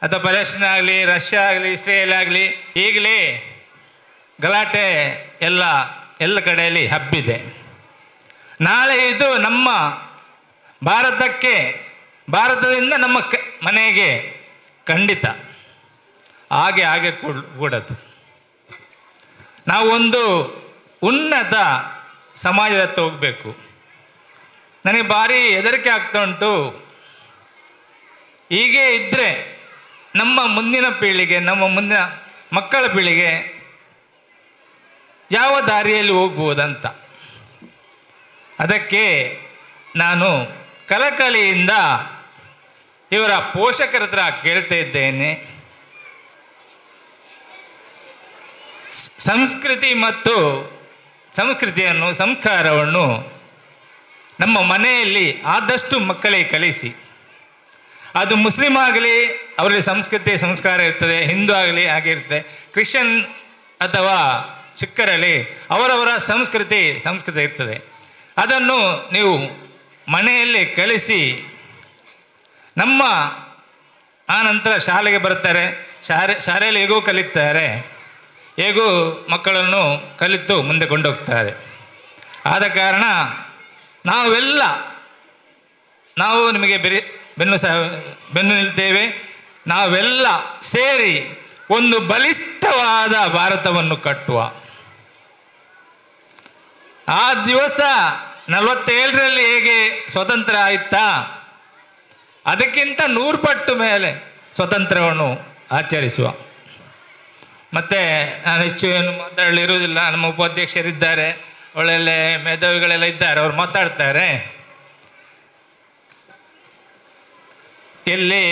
ಅಥವಾ ಪ್ಯಾಲೆಸ್ಟೈನ್ ಆಗಲಿ, ರಷ್ಯಾ ಆಗಲಿ, ಇಸ್ರೇಲ್ ಆಗಲಿ, ಈಗಲೇ ಗಲಾಟೆ ಎಲ್ಲ ಕಡೆಯಲ್ಲಿ ಹಬ್ಬಿದೆ. ನಾಳೆ ಇದು ನಮ್ಮ ಭಾರತದಿಂದ ನಮ್ಮ ಮನೆಗೆ ಖಂಡಿತ ಹಾಗೆ ಕೂಡದು. ನಾವು ಒಂದು ಉನ್ನತ ಸಮಾಜದತ್ತ ಹೋಗಬೇಕು. ನನಗೆ ಭಾರಿ ಹೆದರಿಕೆ ಆಗ್ತಾ ಉಂಟು. ಹೀಗೆ ಇದ್ದರೆ ನಮ್ಮ ಮುಂದಿನ ಪೀಳಿಗೆ, ನಮ್ಮ ಮುಂದಿನ ಮಕ್ಕಳ ಪೀಳಿಗೆ ಯಾವ ದಾರಿಯಲ್ಲಿ ಹೋಗ್ಬೋದಂತ. ಅದಕ್ಕೆ ನಾನು ಕಳಕಳಿಯಿಂದ ಇವರ ಪೋಷಕರ ಹತ್ರ ಕೇಳ್ತಾ ಇದ್ದೇನೆ. ಸಂಸ್ಕೃತಿ ಮತ್ತು ಸಂಸ್ಕಾರವನ್ನು ನಮ್ಮ ಮನೆಯಲ್ಲಿ ಆದಷ್ಟು ಮಕ್ಕಳಿಗೆ ಕಲಿಸಿ. ಅದು ಮುಸ್ಲಿಂ ಆಗಲಿ ಅವರಲ್ಲಿ ಸಂಸ್ಕೃತಿ ಸಂಸ್ಕಾರ ಇರ್ತದೆ, ಹಿಂದೂ ಆಗಲಿ ಹಾಗೆ ಇರ್ತದೆ, ಕ್ರಿಶ್ಚಿಯನ್ ಅಥವಾ ಸಿಖ್ಖರಲ್ಲಿ ಅವರವರ ಸಂಸ್ಕೃತಿ ಇರ್ತದೆ. ಅದನ್ನು ನೀವು ಮನೆಯಲ್ಲಿ ಕಲಿಸಿ. ನಮ್ಮ ಆನಂತರ ಶಾಲೆಗೆ ಬರ್ತಾರೆ, ಶಾಲೆಯಲ್ಲಿ ಹೇಗೂ ಕಲಿತಾರೆ, ಹೇಗೂ ಮಕ್ಕಳನ್ನು ಕಲಿತು ಮುಂದೆ ಕೊಂಡೋಗ್ತಾರೆ. ಆದ ಕಾರಣ ನಾವು ನಿಮಗೆ ಬೆನ್ನು ನಿಲ್ತೇವೆ. ನಾವೆಲ್ಲ ಸೇರಿ ಒಂದು ಬಲಿಷ್ಠವಾದ ಭಾರತವನ್ನು ಕಟ್ಟುವ. ಆ ದಿವಸ 47ರಲ್ಲಿ ಹೇಗೆ ಸ್ವತಂತ್ರ ಆಯಿತಾ, ಅದಕ್ಕಿಂತ 100 ಪಟ್ಟು ಮೇಲೆ ಸ್ವತಂತ್ರವನ್ನು ಆಚರಿಸುವ. ಮತ್ತು ನಾನು ಹೆಚ್ಚು ಏನು ಮಾತಾಡಲಿರುವುದಿಲ್ಲ. ನಮ್ಮ ಉಪಾಧ್ಯಕ್ಷರಿದ್ದಾರೆ, ಒಳ್ಳೆ ಮೇಧಾವಿಗಳೆಲ್ಲ ಇದ್ದಾರೆ, ಅವ್ರು ಮಾತಾಡ್ತಾರೆ. ಇಲ್ಲಿ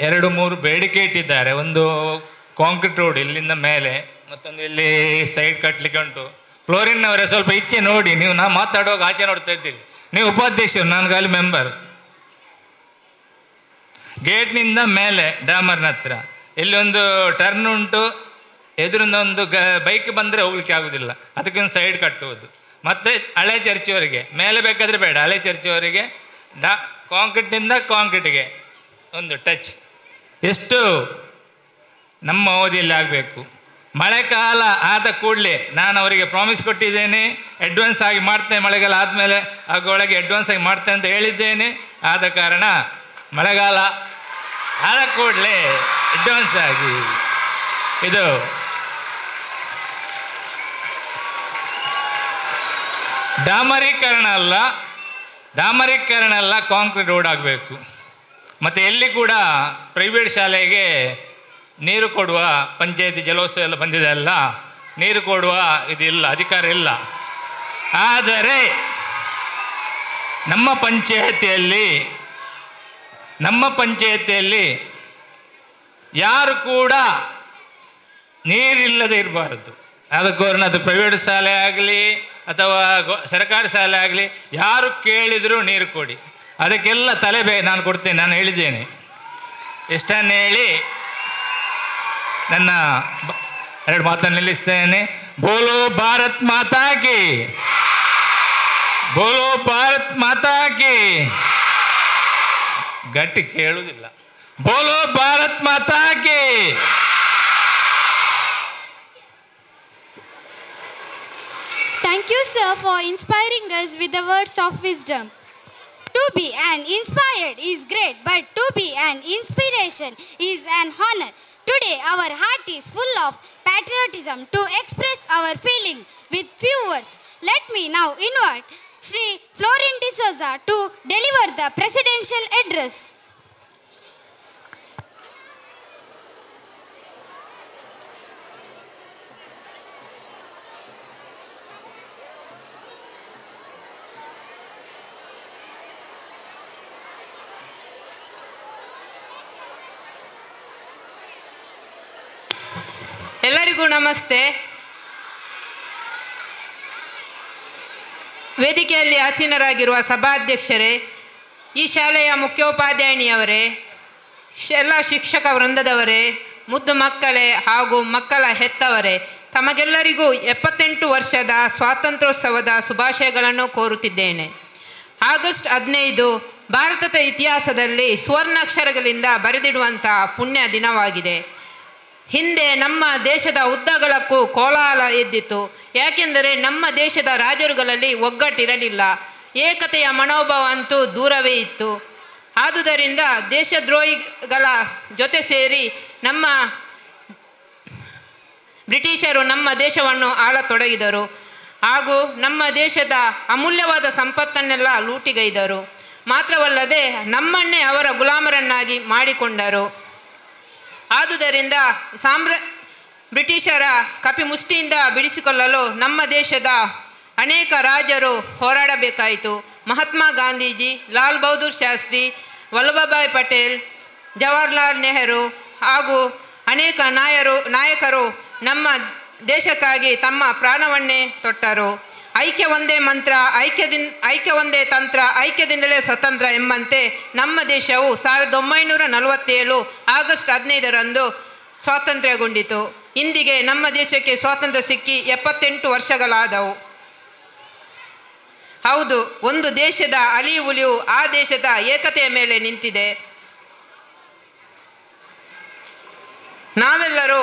2-3 ಬೇಡಿಕೆ ಇಟ್ಟಿದ್ದಾರೆ. ಒಂದು ಕಾಂಕ್ರೀಟ್ ರೋಡ್ ಇಲ್ಲಿಂದ ಮೇಲೆ, ಮತ್ತೊಂದು ಇಲ್ಲಿ ಸೈಡ್ ಕಟ್ಟಲಿಕ್ಕೆ ಉಂಟು. ಫ್ಲೋರಿನ್ನವರೇ ಸ್ವಲ್ಪ ಇಚ್ಛೆ ನೋಡಿ, ನೀವು ನಾ ಮಾತಾಡುವಾಗ ಆಚೆ ನೋಡ್ತಾ ಇದ್ದೀರಿ. ನೀವು ಉಪಾಧ್ಯಕ್ಷರು, ನಾನು ಖಾಲಿ ಮೆಂಬರ್. ಗೇಟ್ನಿಂದ ಮೇಲೆ ಡಾಮರ್ನ ಹತ್ರ ಇಲ್ಲಿ ಒಂದು ಟರ್ನ್ ಉಂಟು, ಎದುರಿಂದ ಒಂದು ಬೈಕ್ ಬಂದರೆ ಹೋಗ್ಲಿಕ್ಕೆ ಆಗೋದಿಲ್ಲ, ಅದಕ್ಕೊಂದು ಸೈಡ್ ಕಟ್ಟುವುದು. ಮತ್ತು ಹಳೆ ಚರ್ಚಿಯವರೆಗೆ ಮೇಲೆ ಬೇಕಾದರೆ ಬೇಡ, ಹಳೆ ಚರ್ಚಿಯವರೆಗೆ ಕಾಂಕ್ರೀಟ್ನಿಂದ ಕಾಂಕ್ರೀಟಿಗೆ ಒಂದು ಟಚ್. ಎಷ್ಟು ನಮ್ಮ ಅವಧಿಯಲ್ಲಿ ಆಗಬೇಕು. ಮಳೆಗಾಲ ಆದ ಕೂಡಲೇ ನಾನು ಅವರಿಗೆ ಪ್ರಾಮಿಸ್ ಕೊಟ್ಟಿದ್ದೇನೆ, ಅಡ್ವಾನ್ಸ್ ಆಗಿ ಮಾಡ್ತೇನೆ, ಮಳೆಗಾಲ ಆದಮೇಲೆ ಆಗೊಳಗೆ ಅಡ್ವಾನ್ಸ್ ಆಗಿ ಮಾಡ್ತೇನೆ ಅಂತ ಹೇಳಿದ್ದೇನೆ. ಆದ ಕಾರಣ ಮಳೆಗಾಲ ಆದ ಕೂಡಲೇ ಅಡ್ವಾನ್ಸ್ ಆಗಿ ಇದು ಡಾಮರೀಕರಣ ಅಲ್ಲ, ಕಾಂಕ್ರೀಟ್ ರೋಡ್ ಆಗಬೇಕು. ಮತ್ತು ಎಲ್ಲಿ ಕೂಡ ಪ್ರೈವೇಟ್ ಶಾಲೆಗೆ ನೀರು ಕೊಡುವ ಪಂಚಾಯತಿ ಜಲೋತ್ಸವ ಎಲ್ಲ ಬಂದಿದೆ ಅಲ್ಲ, ನೀರು ಕೊಡುವ ಇದಿಲ್ಲ, ಅಧಿಕಾರ ಇಲ್ಲ. ಆದರೆ ನಮ್ಮ ಪಂಚಾಯತಿಯಲ್ಲಿ ಯಾರು ಕೂಡ ನೀರಿಲ್ಲದೆ ಇರಬಾರದು. ಅದಕ್ಕೋಸ್ಕರ ಅದು ಪ್ರೈವೇಟ್ ಶಾಲೆ ಆಗಲಿ ಅಥವಾ ಸರ್ಕಾರಿ ಶಾಲೆ ಆಗಲಿ, ಯಾರು ಕೇಳಿದರೂ ನೀರು ಕೊಡಿ. ಅದಕ್ಕೆಲ್ಲ ನಾನು ಕೊಡ್ತೇನೆ, ನಾನು ಹೇಳಿದ್ದೇನೆ. ಇಷ್ಟನ್ನು ಹೇಳಿ ನನ್ನ ಎರಡು ಮಾತನ್ನು ನಿಲ್ಲಿಸ್ತೇನೆ. ಬೋಲೋ ಭಾರತ್ ಮಾತಾ ಕಿ, ಬೋಲೋ ಭಾರತ್ ಮಾತಾ ಕಿ. ಗಟ್ಟಿ ಕೇಳುವುದಿಲ್ಲ. ಬೋಲೋ ಭಾರತ್ ಮಾತಾ ಕಿ. Thank you, sir, for inspiring us with the words of wisdom. To be an inspired is great, but to be an inspiration is an honor. Today, our heart is full of patriotism to express our feeling with few words. Let me now invite Shri Florin D'Souza to deliver the presidential address. ಎಲ್ಲರಿಗೂ ನಮಸ್ತೆ. ವೇದಿಕೆಯಲ್ಲಿ ಆಸೀನರಾಗಿರುವ ಸಭಾಧ್ಯಕ್ಷರೇ, ಈ ಶಾಲೆಯ ಮುಖ್ಯೋಪಾಧ್ಯಾಯಿನಿಯವರೇ, ಎಲ್ಲ ಶಿಕ್ಷಕ ವೃಂದದವರೇ, ಮುದ್ದು ಮಕ್ಕಳೇ ಹಾಗೂ ಮಕ್ಕಳ ಹೆತ್ತವರೇ, ತಮಗೆಲ್ಲರಿಗೂ 78 ವರ್ಷದ ಸ್ವಾತಂತ್ರ್ಯೋತ್ಸವದ ಶುಭಾಶಯಗಳನ್ನು ಕೋರುತ್ತಿದ್ದೇನೆ. ಆಗಸ್ಟ್ 15 ಭಾರತದ ಇತಿಹಾಸದಲ್ಲಿ ಸುವರ್ಣಾಕ್ಷರಗಳಿಂದ ಬರೆದಿಡುವಂಥ ಪುಣ್ಯ ದಿನವಾಗಿದೆ. ಹಿಂದೆ ನಮ್ಮ ದೇಶದ ಉದ್ದಗಲಕ್ಕೂ ಕೋಲಾಹಲ ಎದ್ದಿತು. ಯಾಕೆಂದರೆ ನಮ್ಮ ದೇಶದ ರಾಜರುಗಳಲ್ಲಿ ಒಗ್ಗಟ್ಟಿರಲಿಲ್ಲ, ಏಕತೆಯ ಮನೋಭಾವ ಅಂತೂ ದೂರವೇ ಇತ್ತು. ಆದುದರಿಂದ ದೇಶದ್ರೋಹಿಗಳ ಜೊತೆ ಸೇರಿ ನಮ್ಮ ಬ್ರಿಟಿಷರು ನಮ್ಮ ದೇಶವನ್ನು ಆಳತೊಡಗಿದರು ಹಾಗೂ ನಮ್ಮ ದೇಶದ ಅಮೂಲ್ಯವಾದ ಸಂಪತ್ತನ್ನೆಲ್ಲ ಲೂಟಿಗೈದರು. ಮಾತ್ರವಲ್ಲದೆ ನಮ್ಮನ್ನೇ ಅವರ ಗುಲಾಮರನ್ನಾಗಿ ಮಾಡಿಕೊಂಡರು. ಆದುದರಿಂದ ಬ್ರಿಟಿಷರ ಕಪಿಮುಷ್ಟಿಯಿಂದ ಬಿಡಿಸಿಕೊಳ್ಳಲು ನಮ್ಮ ದೇಶದ ಅನೇಕ ರಾಜರು ಹೋರಾಡಬೇಕಾಯಿತು. ಮಹಾತ್ಮ ಗಾಂಧೀಜಿ, ಲಾಲ್ ಬಹದ್ದೂರ್ ಶಾಸ್ತ್ರಿ, ವಲ್ಲಭಭಾಯ್ ಪಟೇಲ್, ಜವಾಹರ್ಲಾಲ್ ನೆಹರು ಹಾಗೂ ಅನೇಕ ನಾಯಕರು ನಮ್ಮ ದೇಶಕ್ಕಾಗಿ ತಮ್ಮ ಪ್ರಾಣವನ್ನೇ ತೊಟ್ಟರು. ಐಕ್ಯ ಒಂದೇ ಮಂತ್ರ, ಐಕ್ಯ ಒಂದೇ ತಂತ್ರ, ಐಕ್ಯದಿಂದಲೇ ಸ್ವತಂತ್ರ ಎಂಬಂತೆ ನಮ್ಮ ದೇಶವು 1947 ಆಗಸ್ಟ್ 15ರಂದು ಸ್ವಾತಂತ್ರ್ಯಗೊಂಡಿತು. ಇಂದಿಗೆ ನಮ್ಮ ದೇಶಕ್ಕೆ ಸ್ವಾತಂತ್ರ್ಯ ಸಿಕ್ಕಿ 78 ವರ್ಷಗಳಾದವು. ಹೌದು, ಒಂದು ದೇಶದ ಅಳಿವು ಆ ದೇಶದ ಏಕತೆಯ ಮೇಲೆ ನಿಂತಿದೆ. ನಾವೆಲ್ಲರೂ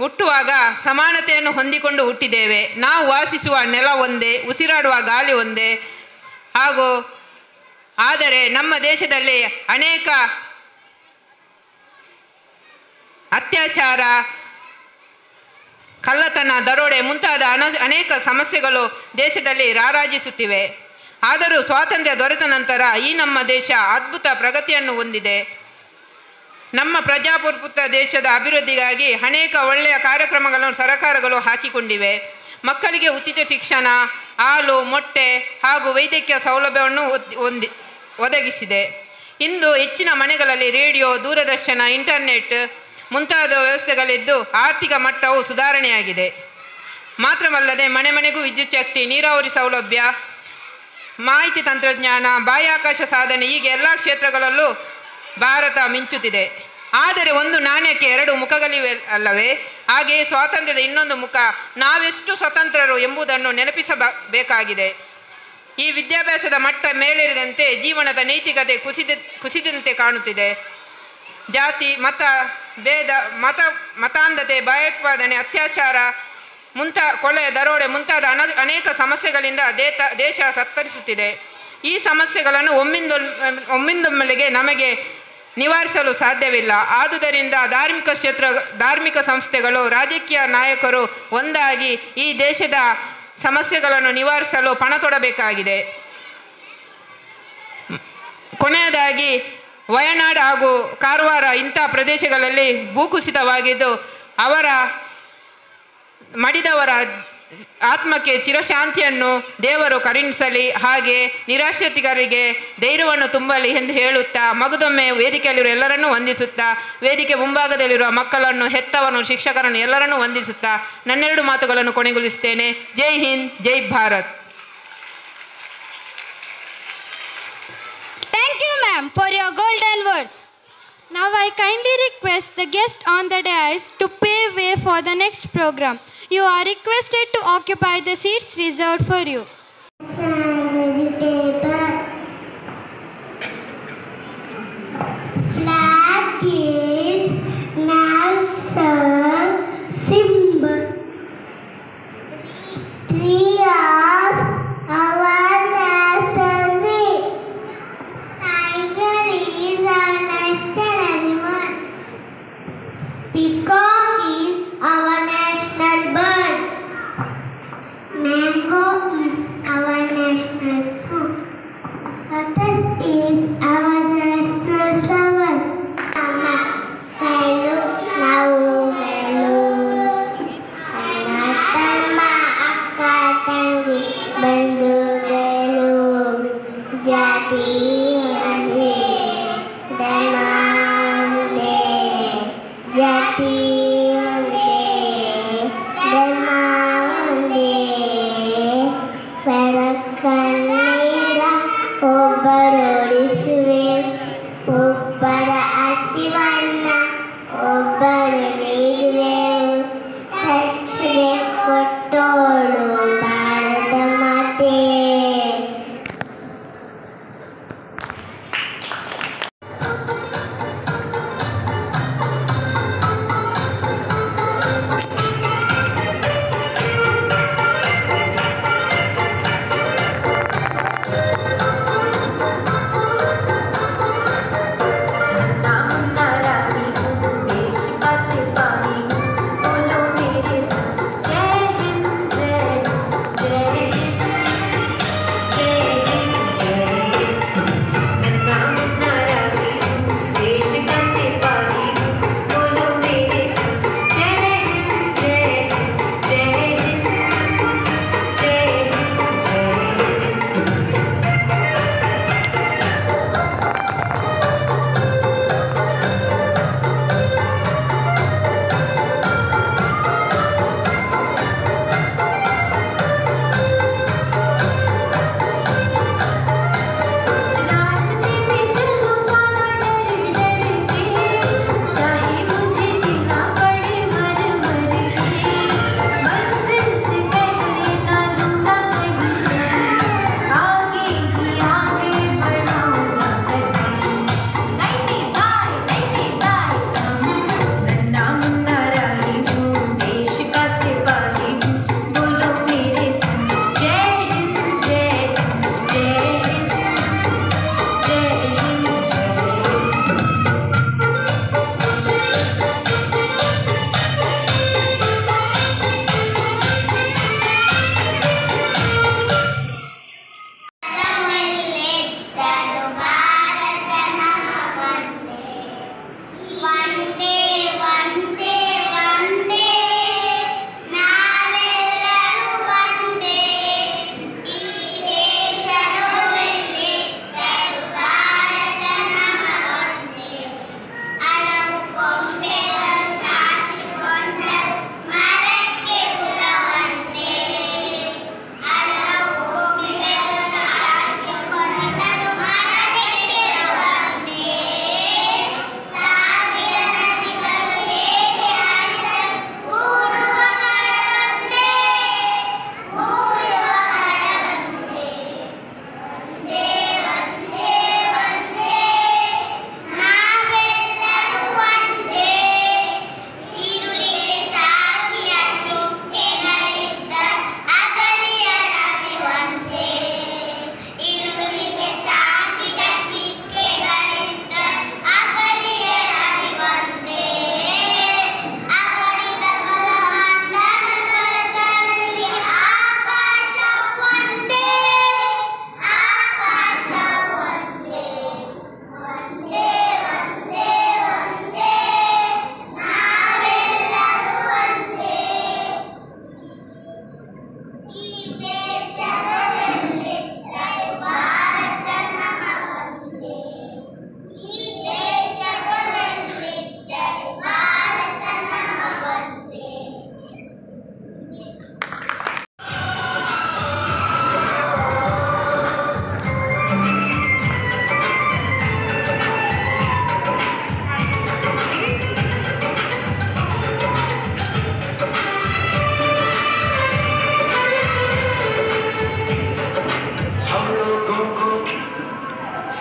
ಹುಟ್ಟುವಾಗ ಸಮಾನತೆಯನ್ನು ಹೊಂದಿಕೊಂಡು ಹುಟ್ಟಿದ್ದೇವೆ. ನಾವು ವಾಸಿಸುವ ನೆಲ ಒಂದೇ, ಉಸಿರಾಡುವ ಗಾಳಿ ಒಂದೇ. ಆದರೆ ನಮ್ಮ ದೇಶದಲ್ಲಿ ಅನೇಕ ಅತ್ಯಾಚಾರ, ಕಳ್ಳತನ, ದರೋಡೆ ಮುಂತಾದ ಅನೇಕ ಸಮಸ್ಯೆಗಳು ದೇಶದಲ್ಲಿ ರಾರಾಜಿಸುತ್ತಿವೆ. ಆದರೂ ಸ್ವಾತಂತ್ರ್ಯ ದೊರೆತ ನಂತರ ಈ ನಮ್ಮ ದೇಶ ಅದ್ಭುತ ಪ್ರಗತಿಯನ್ನು ಹೊಂದಿದೆ. ನಮ್ಮ ಪ್ರಜಾಪ್ರಭುತ್ವ ದೇಶದ ಅಭಿವೃದ್ಧಿಗಾಗಿ ಅನೇಕ ಒಳ್ಳೆಯ ಕಾರ್ಯಕ್ರಮಗಳನ್ನು ಸರ್ಕಾರಗಳು ಹಾಕಿಕೊಂಡಿವೆ. ಮಕ್ಕಳಿಗೆ ಉಚಿತ ಶಿಕ್ಷಣ, ಹಾಲು, ಮೊಟ್ಟೆ ಹಾಗೂ ವೈದ್ಯಕೀಯ ಸೌಲಭ್ಯವನ್ನು ಒದಗಿಸಿದೆ. ಇಂದು ಹೆಚ್ಚಿನ ಮನೆಗಳಲ್ಲಿ ರೇಡಿಯೋ, ದೂರದರ್ಶನ, ಇಂಟರ್ನೆಟ್ ಮುಂತಾದ ವ್ಯವಸ್ಥೆಗಳಿದ್ದು ಆರ್ಥಿಕ ಮಟ್ಟವು ಸುಧಾರಣೆಯಾಗಿದೆ. ಮಾತ್ರವಲ್ಲದೆ ಮನೆ ಮನೆಗೂ ವಿದ್ಯುತ್ ಶಕ್ತಿ, ನೀರಾವರಿ ಸೌಲಭ್ಯ, ಮಾಹಿತಿ ತಂತ್ರಜ್ಞಾನ, ಬಾಹ್ಯಾಕಾಶ ಸಾಧನೆ ಹೀಗೆ ಎಲ್ಲ ಕ್ಷೇತ್ರಗಳಲ್ಲೂ ಭಾರತ ಮಿಂಚುತ್ತಿದೆ. ಆದರೆ ಒಂದು ನಾಣ್ಯಕ್ಕೆ 2 ಮುಖಗಳಿವೆ ಅಲ್ಲವೇ? ಹಾಗೆಯೇ ಸ್ವಾತಂತ್ರ್ಯದ ಇನ್ನೊಂದು ಮುಖ, ನಾವೆಷ್ಟು ಸ್ವತಂತ್ರರು ಎಂಬುದನ್ನು ನೆನಪಿಸಬೇಕಾಗಿದೆ. ಈ ವಿದ್ಯಾಭ್ಯಾಸದ ಮಟ್ಟ ಮೇಲೇರಿದಂತೆ ಜೀವನದ ನೈತಿಕತೆ ಕುಸಿದಂತೆ ಕಾಣುತ್ತಿದೆ. ಜಾತಿ, ಮತ ಭೇದ, ಮತಾಂಧತೆ, ಭಯೋತ್ಪಾದನೆ, ಅತ್ಯಾಚಾರ, ಕೊಲೆ, ದರೋಡೆ ಮುಂತಾದ ಅನೇಕ ಸಮಸ್ಯೆಗಳಿಂದ ದೇಶ ತತ್ತರಿಸುತ್ತಿದೆ. ಈ ಸಮಸ್ಯೆಗಳನ್ನು ಒಮ್ಮಿಂದೊಮ್ಮೆಲೆಗೆ ನಮಗೆ ನಿವಾರಿಸಲು ಸಾಧ್ಯವಿಲ್ಲ. ಆದುದರಿಂದ ಧಾರ್ಮಿಕ ಸಂಸ್ಥೆಗಳು, ರಾಜಕೀಯ ನಾಯಕರು ಒಂದಾಗಿ ಈ ದೇಶದ ಸಮಸ್ಯೆಗಳನ್ನು ನಿವಾರಿಸಲು ಪಣ ತೊಡಬೇಕಾಗಿದೆ. ಕೊನೆಯದಾಗಿ, ವಯನಾಡ್ ಹಾಗೂ ಕಾರವಾರ ಇಂಥ ಪ್ರದೇಶಗಳಲ್ಲಿ ಭೂಕುಸಿತವಾಗಿದ್ದು ಮಡಿದವರ ಆತ್ಮಕ್ಕೆ ಚಿರಶಾಂತಿಯನ್ನು ದೇವರು ಕರುಣಿಸಲಿ, ಹಾಗೆ ನಿರಾಶ್ರಿತರಿಗೆ ಧೈರ್ಯವನ್ನು ತುಂಬಲಿ ಎಂದು ಹೇಳುತ್ತಾ ಮಗದೊಮ್ಮೆ ವೇದಿಕೆಯಲ್ಲಿರುವ ಎಲ್ಲರನ್ನೂ ವಂದಿಸುತ್ತಾ, ವೇದಿಕೆ ಮುಂಭಾಗದಲ್ಲಿರುವ ಮಕ್ಕಳನ್ನು, ಹೆತ್ತವರನ್ನು, ಶಿಕ್ಷಕರನ್ನು ಎಲ್ಲರನ್ನೂ ವಂದಿಸುತ್ತಾ ನನ್ನೆರಡು ಮಾತುಗಳನ್ನು ಕೊನೆಗೊಳಿಸುತ್ತೇನೆ. ಜೈ ಹಿಂದ್, ಜೈ Bharat. Thank you, ma'am, for your golden words. Now Now I kindly request the guest on the dais to pave way for the next program. You are requested to occupy the seats reserved for you. Flag is national symbol. Tree of our national tree. Tiger is our national animal. Peacock is our national bird. Mango is our national fruit. Lotus is our national flower. Hello, now, hello. Anatama akatangi bandu hello. Jati ande, damande. Jati ande, damande. Perakkanira ಒಬ್ಬರೊಳಿಸುವೆ ಒಬ್ಬರ ಹಸಿವನ್ನ ಒಬ್ಬರು ನೀಡುವೆವು ಸಸ್ಯ ಕೊಟ್ಟೋಳು ಭಾರತ ಮಾತೆ.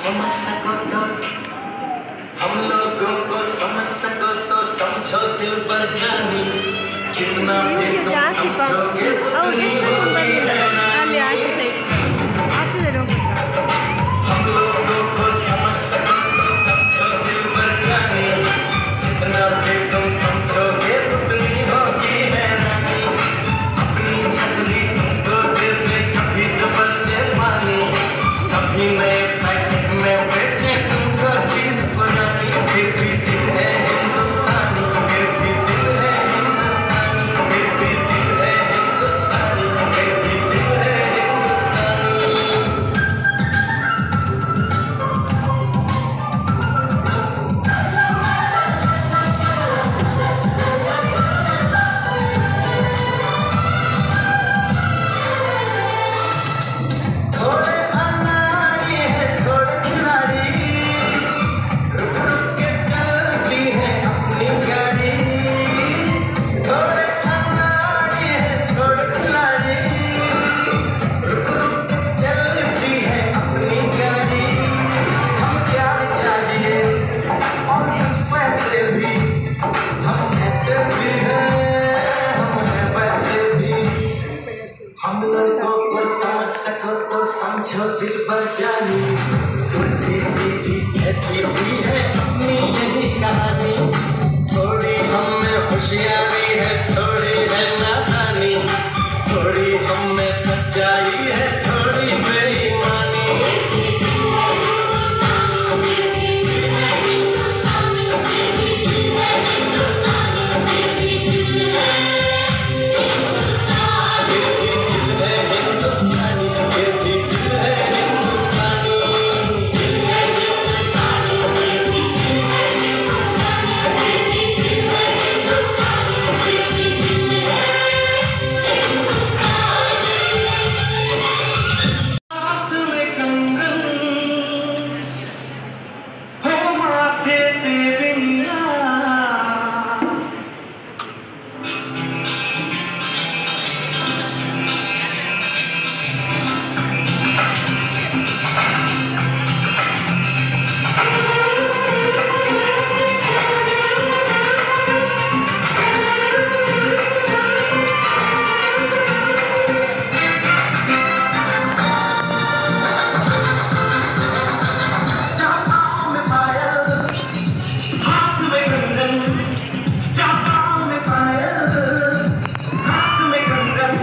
समझ सको तो, हम लोगों को समझ सको तो समझो दिल पर जानी, जितना भी तुम समझोगे उतनी होगी हैरानी। हम लोगों को समझ सको तो समझो दिल पर जानी, जितना भी तुम समझोगे उतनी होगी हैरानी। अपनी छतरी तुमको दे दे कभी जबर से पानी, कभी नए पैकेट में बेचे तुमको चीज पुरानी। फिर भी दिल है हिंदुस्तानी, फिर भी दिल है हिंदुस्तानी, फिर भी दिल है हिंदुस्तानी, फिर भी दिल है हिंदुस्तानी। थोड़े अनाड़ी है थोड़े खिलाड़ी, रुक रुक के चलती है अपनी गाड़ी। थोड़े अनाड़ी है थोड़े खिलाड़ी, रुक रुक के चलती है अपनी गाड़ी। हम क्या चाहिए और कुछ पैसे भी, हम ऐसे भी हैं, हम हैं वैसे भी। हम लोगों को समझ सको तो समझो दिल पर जानी, उल्टी सीधी जैसी भी है अपनी यही कहानी। थोड़ी हम में होशियारी है थोड़ी है नादानी, थोड़ी हम में सच्चाई है थोड़ी बेईमानी। हाथ में कंगन हो माथे पे बिंदिया, चापाओं में पायल, हाथ में कंगन, चापाओं में पायल, हाथ में कंगन,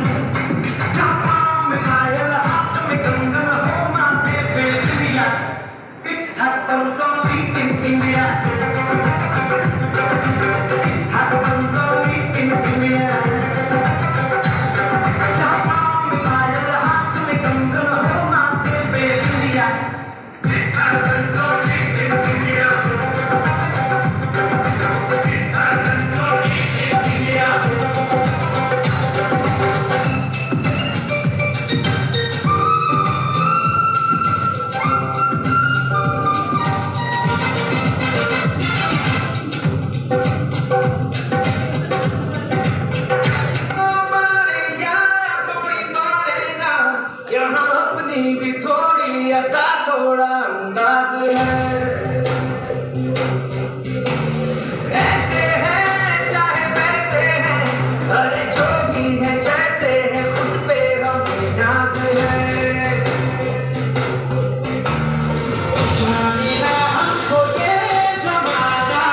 चापाओं में पायल, हाथ में कंगन, हो माथे पे बिंदिया। It happens only in India. It happens only in India. चापाओं में पायल, हाथ में कंगन, हो माथे पे बिंदिया। It happens only in India. It happens only in India. हमारे यहाँ कोई मारे ना, यहाँ अपनी भी थोड़ी अदा थोड़ा अंदाज है। ऐसे हैं चाहे वैसे हैं, अरे जो भी है जैसे है, खुद पे हमें नाज है। जाने ना हमको ये ज़माना,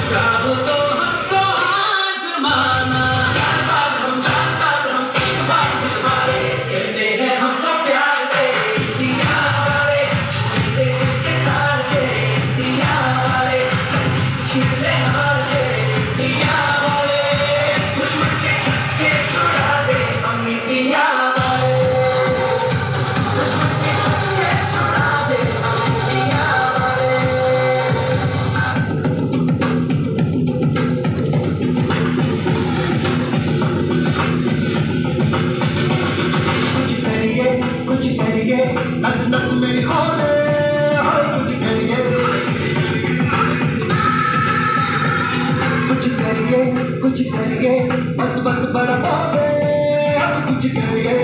चाहो तो हमको आज़माना। यारबाज़ हम, जानसाज़ हम, इश्क़बाज़ दिलवाले, कहते हैं हमको प्यार से दिया वाले, छूते दिल के तार से दिया वाले, छीले हार से दिया वाले, दुश्मन के छक्के छुड़ा दे हम इंडिया वाले, दुश्मन के छक्के छुड़ा दे हम इंडिया वाले। कुछ करिए नस नस में खोले, हाय कुछ करिए, कुछ करिए, बस बस बड़ा बोले, अब कुछ करिए।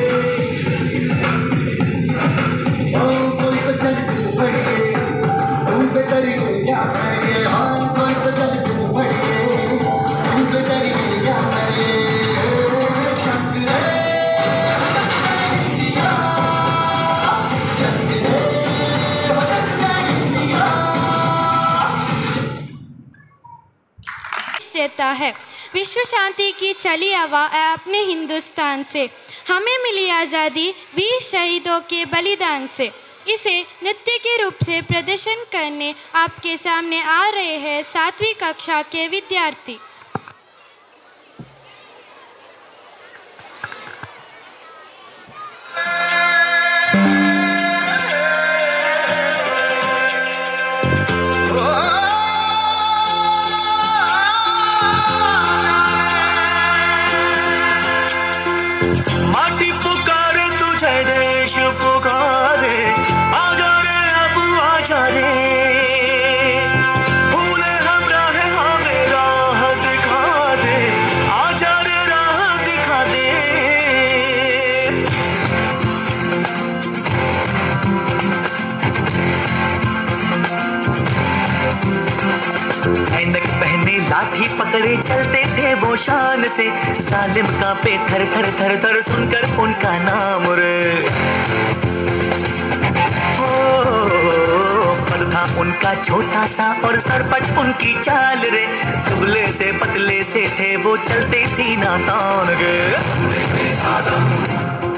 देता है। विश्व शांति की चली हवा है अपने हिंदुस्तान से, हमें मिली आज़ादी वीर शहीदों के बलिदान से। इसे नृत्य के रूप से प्रदर्शन करने आपके सामने आ रहे हैं 7वीं कक्षा के विद्यार्थी। माटी पुकारे तुझे, देश पुकारे, आजा रे अब आजा रे, भूले हम राह हमें राह दिखा दे, आजा रे राह दिखा दे। ऐनक पहने लाठी पकड़े चलते थे वो शान से, जालिम कांपे थर थर थर थर सुनकर उनका नाम रे। पल था उनका छोटा सा और सरपट उनकी चाल रे, दुबले से पतले से थे वो चलते सीना तान गे। वंदे मातरम,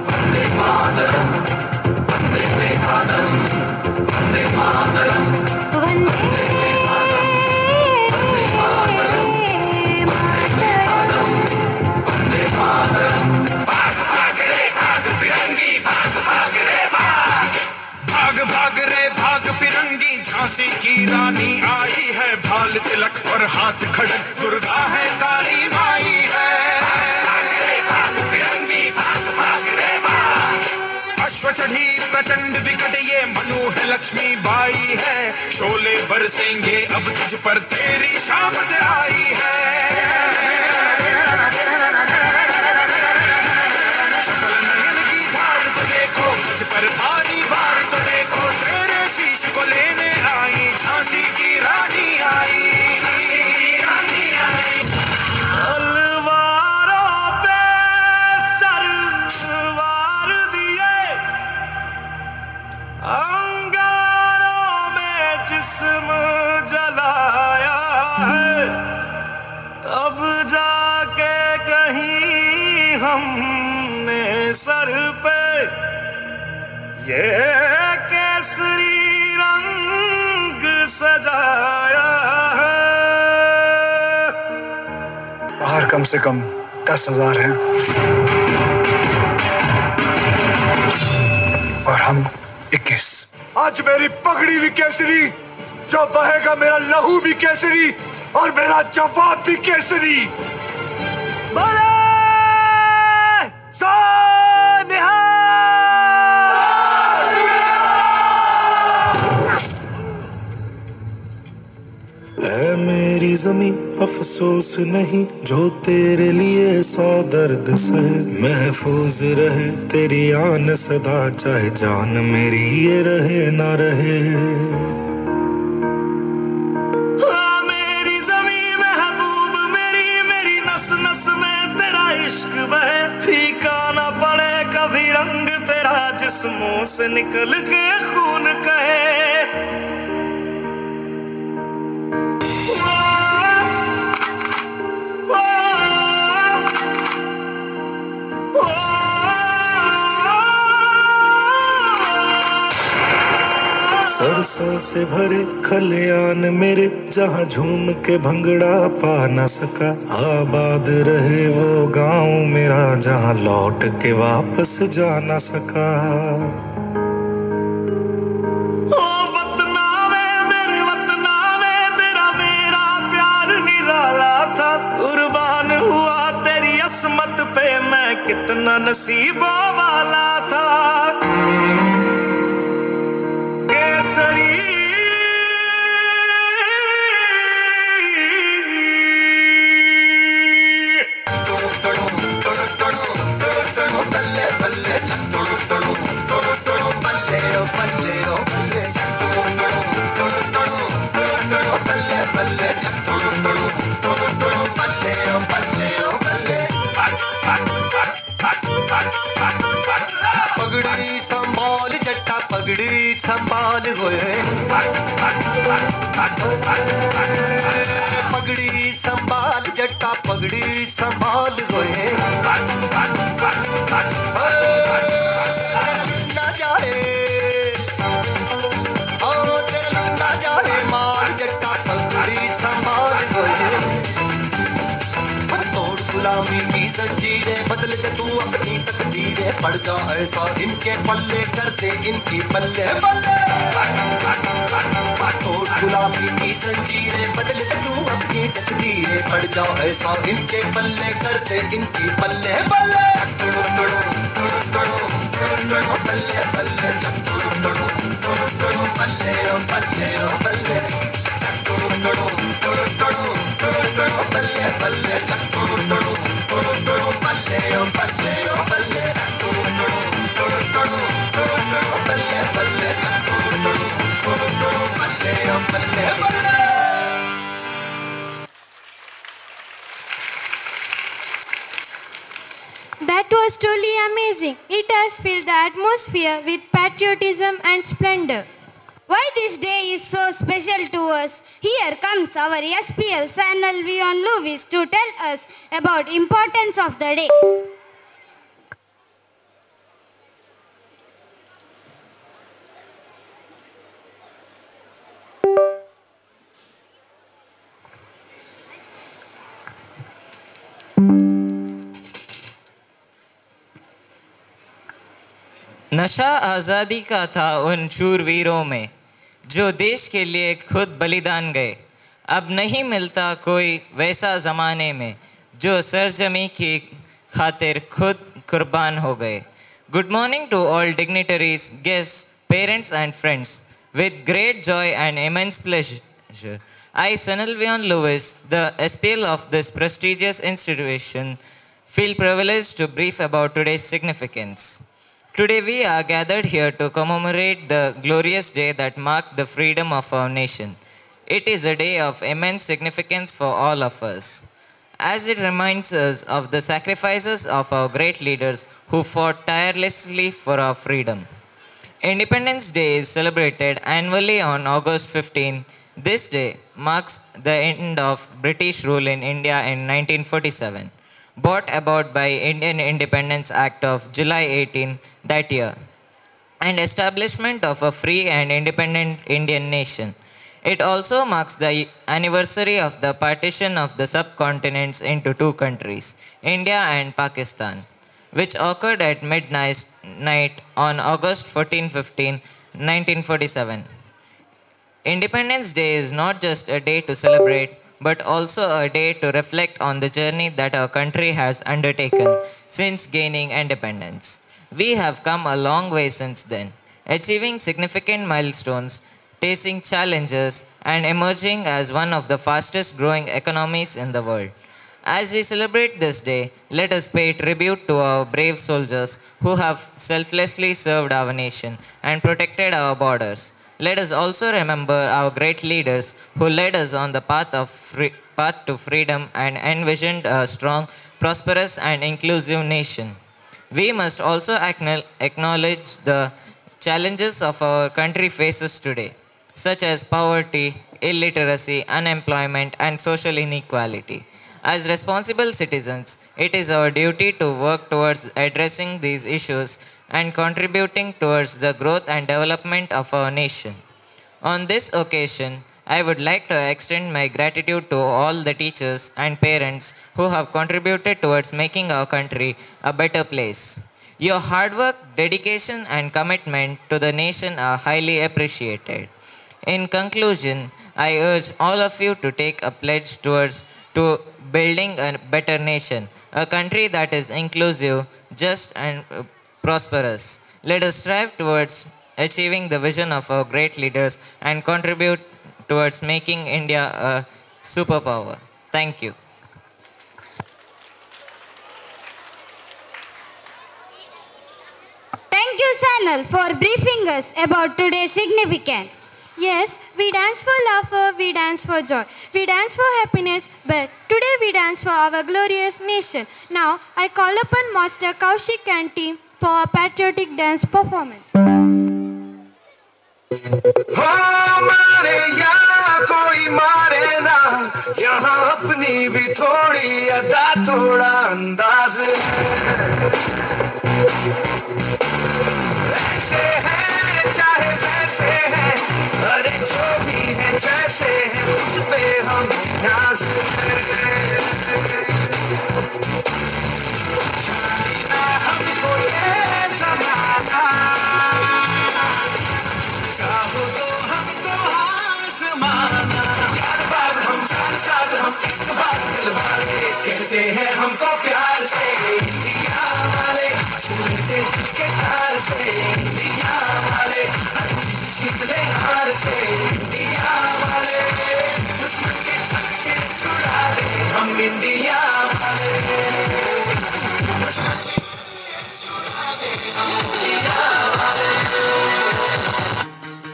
वंदे मातरम, वंदे मातरम, वंदे मातरम, वंदे भाग रे भाग फिरंगी, झांसी की रानी आई है, भाल तिलक और हाथ खड़क, दुर्गा है काली माई है। भाग फिरंगी भाग भाग रे भाग, अश्व चढ़ी प्रचंड विकट ये मनु है लक्ष्मी बाई है, शोले बरसेंगे अब तुझ पर तेरी शामत आई है। शकल नयन की धार तो देखो, मुझ पर भारी भार तो देखो, तेरे शीश को लेने आई झांसी की रानी आई, झांसी की रानी आई। तलवारों पे सरवार दिए, अंगारों में जिस्म जलाया है, तब जाके कहीं हमने सर पे ये केसरी रंग सजाया है। बाहर कम से कम 10,000 हैं और हम 21। आज मेरी पगड़ी भी केसरी, जो बहेगा मेरा लहू भी केसरी और मेरा जवाब भी केसरी। बोले सोनिहा। ऐ मेरी ज़मीं अफसोस नहीं, जो तेरे लिए 100 दर्द सहे, महफूज रहे तेरी आन सदा, चाहे जान मेरी ये रहे ना रहे। मेरी ज़मीं महबूब मेरी, मेरी नस नस में तेरा इश्क बहे, फीका ना पड़े कभी रंग तेरा, जिस्मों से निकल के खून कहे। सरसों से भरे खलियान मेरे, जहाँ झूम के भंगड़ा पा न सका, आबाद रहे वो गांव मेरा, जहाँ लौट के वापस जा न सका। ओ वतना में मेरे वतना में, तेरा मेरा प्यार निराला था, कुर्बान हुआ तेरी अस्मत पे मैं, कितना नसीबों वाला था। पगड़ी संभाल जट्टा, पगड़ी संभाल होए, पगड़ी संभाल कमाल होए ना जाए तेरा ना जाए मार जट्टा पगड़ी संभाल होए तोड़ गुलामी की जंजीरें बदल दे तू अपनी तकदीरें पड़ जा ऐसा इनके पल्ले कर दे इनकी पल्ले तोड़ गुलामी की जंजीरें बदल दे तू अपनी तकदीरें पड़ जा ऐसा इनके पल्ले कर दे इनकी पल्ले बल्ले बल्ले बल्ले बल्ले बल्ले बल्ले That was truly amazing. It has filled the atmosphere with patriotism and splendor. Why this day is so special to us? Here comes our SPL Sanal Vion Lewis to tell us about importance of the day. नशा आज़ादी का था उन शूरवीरों में जो देश के लिए खुद बलिदान गए। अब नहीं मिलता कोई वैसा ज़माने में जो सरजमी की खातिर खुद कुर्बान हो गए। Good morning to all dignitaries, guests, parents and friends. With great joy and immense pleasure, I, Sanal Vion Lewis, the SPL of this prestigious institution, feel privileged to brief about today's significance. Today we are gathered here to commemorate the glorious day that marked the freedom of our nation. It is a day of immense significance for all of us, as it reminds us of the sacrifices of our great leaders who fought tirelessly for our freedom. Independence Day is celebrated annually on August 15. This day marks the end of British rule in India in 1947. Brought about by Indian Independence Act of July 18 that year, and establishment of a free and independent Indian nation. It also marks the anniversary of the partition of the subcontinents into two countries, India and Pakistan, which occurred at midnight on August 14-15, 1947. Independence Day is not just a day to celebrate, but also a day to reflect on the journey that our country has undertaken since gaining independence. We have come a long way since then, achieving significant milestones, facing challenges, and emerging as one of the fastest growing economies in the world. As we celebrate this day, let us pay tribute to our brave soldiers who have selflessly served our nation and protected our borders. Let us also remember our great leaders who led us on the path to freedom and envisioned a strong, prosperous, and inclusive nation. We must also acknowledge the challenges of our country faces today, such as poverty, illiteracy, unemployment, and social inequality. As responsible citizens, it is our duty to work towards addressing these issues and contributing towards the growth and development of our nation. On this occasion, I would like to extend my gratitude to all the teachers and parents who have contributed towards making our country a better place. Your hard work, dedication, and commitment to the nation are highly appreciated. In conclusion, I urge all of you to take a pledge towards building a better nation, a country that is inclusive, just, and prosperous. Let us strive towards achieving the vision of our great leaders and contribute towards making India a superpower. Thank you. Thank you, Sanal, for briefing us about today's significance. Yes, we dance for laughter, we dance for joy, we dance for happiness, but today we dance for our glorious nation. Now, I call upon Master Kaushik and team for a patriotic dance performance. मारे या कोई मारे ना यहाँ अपनी अपनी भी थोड़ी अदा थोड़ा अंदाज ऐसे हैं चाहे वैसे हैं, अरे जो भी है जैसे हैं, खुद पे हम नाज हमको ये जमाना, चाहो तो हमको आसमाना, यार बात हम जान साज हम एक बात दिल वाले, कहते हैं हमको प्यार से इंडिया वाले, सुनते जिसके तार से इंडिया वाले, जीतने हार से इंडिया वाले, दुश्मन के छक्के छुड़ा दे हम इंडिया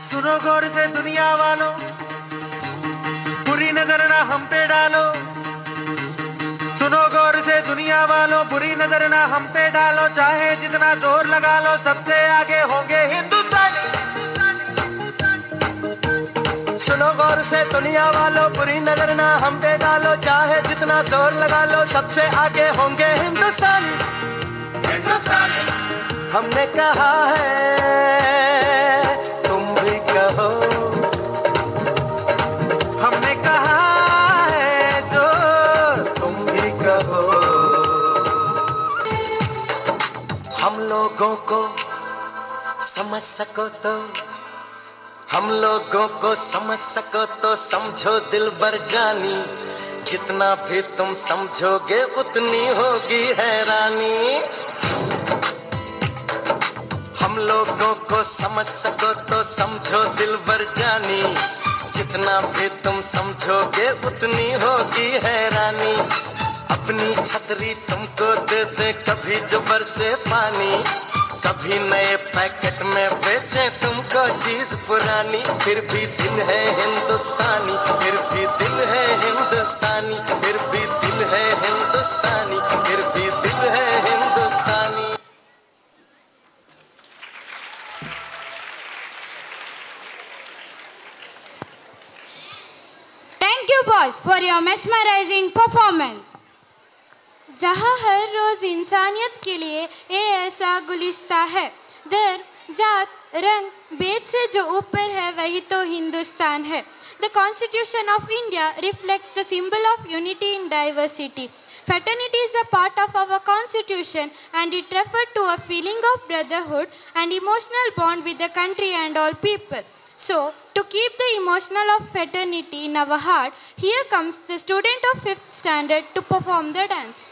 सुनो गौर से दुनिया वालों, बुरी नजर ना हम पे डालो। सुनो गौर से दुनिया वालों, बुरी नजर ना हम पे डालो, चाहे जितना जोर लगा लो सबसे आगे होंगे हिंदुस्तानी। सुनो गौर से दुनिया वालों, बुरी नजर ना हम पे डालो, चाहे जितना जोर लगा लो सबसे आगे होंगे हिंदुस्तानी। हमने कहा है तुम भी कहो, हमने कहा है जो तुम भी कहो। हम लोगों को समझ सको तो, हम लोगों को समझ सको तो समझो दिल भर जानी, जितना भी तुम समझोगे उतनी होगी हैरानी। हम लोगों को समझ सको तो समझो दिल भर जानी, जितना भी तुम समझोगे उतनी होगी हैरानी। अपनी छतरी तुमको दे दे कभी जो बरसे पानी, कभी नए पैकेट में बेचे तुमको चीज पुरानी, फिर भी दिल है हिंदुस्तानी, फिर भी दिल है हिंदुस्तानी, फिर भी दिल है हिंदुस्तानी, फिर भी दिल है हिंदुस्तानी। Thank you boys for your mesmerizing performance. जहाँ हर रोज़ इंसानियत के लिए ये ऐसा गुलिस्ता है, दर जात रंग भेद से जो ऊपर है वही तो हिंदुस्तान है। The Constitution of India reflects the symbol of unity in diversity. Fraternity is a part of our constitution and it refers to a feeling of brotherhood and emotional bond with the country and all people. So, to keep the emotional of fraternity in our heart, here comes the student of 5th standard to perform the dance.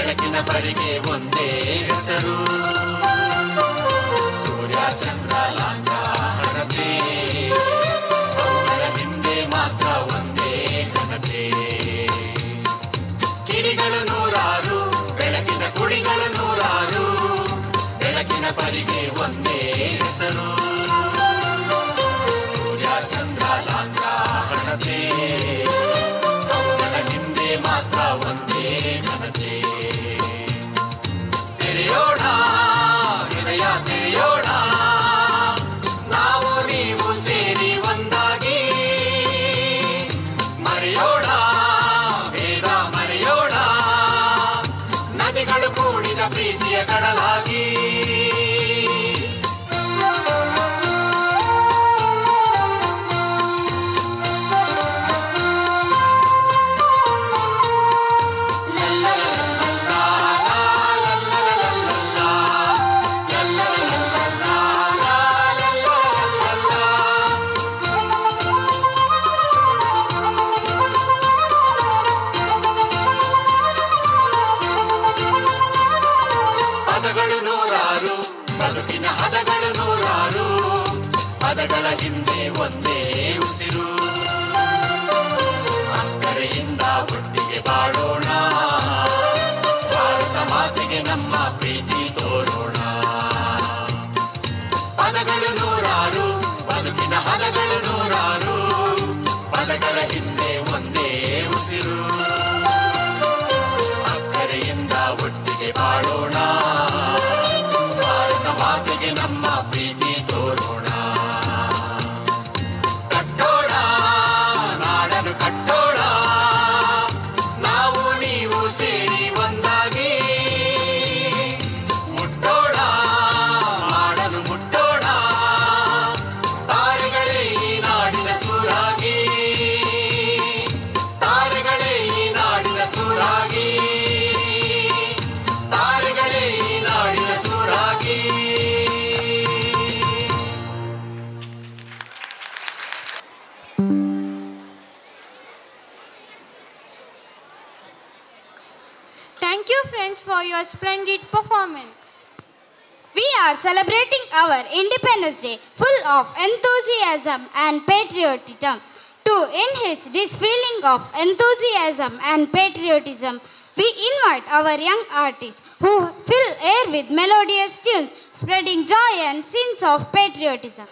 ಬೆಳಕಿನ ಬರಿಗೆ ಒಂದೇ ಹೆಸರು ಸೂರ್ಯ ಚಂದ್ರ ಲಾಂಛ ಹಣತೆ ಅವುಗಳ ಹಿಂದೆ ಮಾತ್ರ ಒಂದೇ ಘನತೆ ಕಿಡಿಗಳು ನೂರಾರು ಬೆಳಕಿನ ಕುಡಿಗಳು ನೂರಾರು ಬೆಳಕಿನ ಬರಿಗೆ ಒಂದೇ ಹೆಸರು ಸೂರ್ಯ ಚಂದ್ರ ಲಾಂಛ ಹಣತೆ ಅವುಗಳ ಹಿಂದೆ ಮಾತ್ರ ಒಂದೇ ಘನತೆ ತೆರೆಯೋಣ ಹೃದಯ ತೆರೆಯೋಣ ನಾವು ನೀವು ಸೇರಿ ಒಂದಾಗಿ ಮರೆಯೋಣ ಭೇದ ಮರೆಯೋಣ ನದಿಗಳು ಕೂಡಿದ ಪ್ರೀತಿಯ ಕಡಲಾಗಿ ಬದುಕಿನ ಹದಗಳು ನೂರಾರು ಪದಗಳ ಹಿಂದೆ ಒಂದೇ ಉಸಿರು ಅಕ್ಕರೆಯಿಂದ ಒಟ್ಟಿಗೆ ಬಾಳೋಣ ಭಾರತ ಮಾತೆಗೆ ನಮ್ಮ ಪ್ರೀತಿ ತೋರೋಣ ಪದಗಳು ನೂರಾರು ಬದುಕಿನ ಹದಗಳು ನೂರಾರು ಪದಗಳ ಹಿಂದೆ ಒಂದೇ ಉಸಿರು ಅಕ್ಕರೆಯಿಂದ ಒಟ್ಟಿಗೆ ಬಾಳೋಣ ಮಾತೆಗೆ ನಮ್ಮ ಪ್ರೀತಿ ತೋರೋಣ ಕಟ್ಟೋಣ ನಾಡನ್ನು ಕಟ್ಟೋಣ ನಾವು ನೀವು ಸೇರಿ ಒಂದಾಗಿ ಮುಟ್ಟೋಣ ಮಾಡಲು ಮುಟ್ಟೋಣ ತಾರೆಗಳೇ ಈ ನಾಡಿನ ಸೂರಾಗಿ ತಾರೆಗಳೇ ಈ ನಾಡಿನ ಸೂರಾಗಿ ತಾರೆಗಳೇ ಈ ನಾಡಿನ ಸೂರಾಗಿ Thank you friends for your splendid performance. We are celebrating our Independence Day full of enthusiasm and patriotism. To enhance this feeling of enthusiasm and patriotism, we invite our young artists who fill air with melodious tunes, spreading joy and sense of patriotism.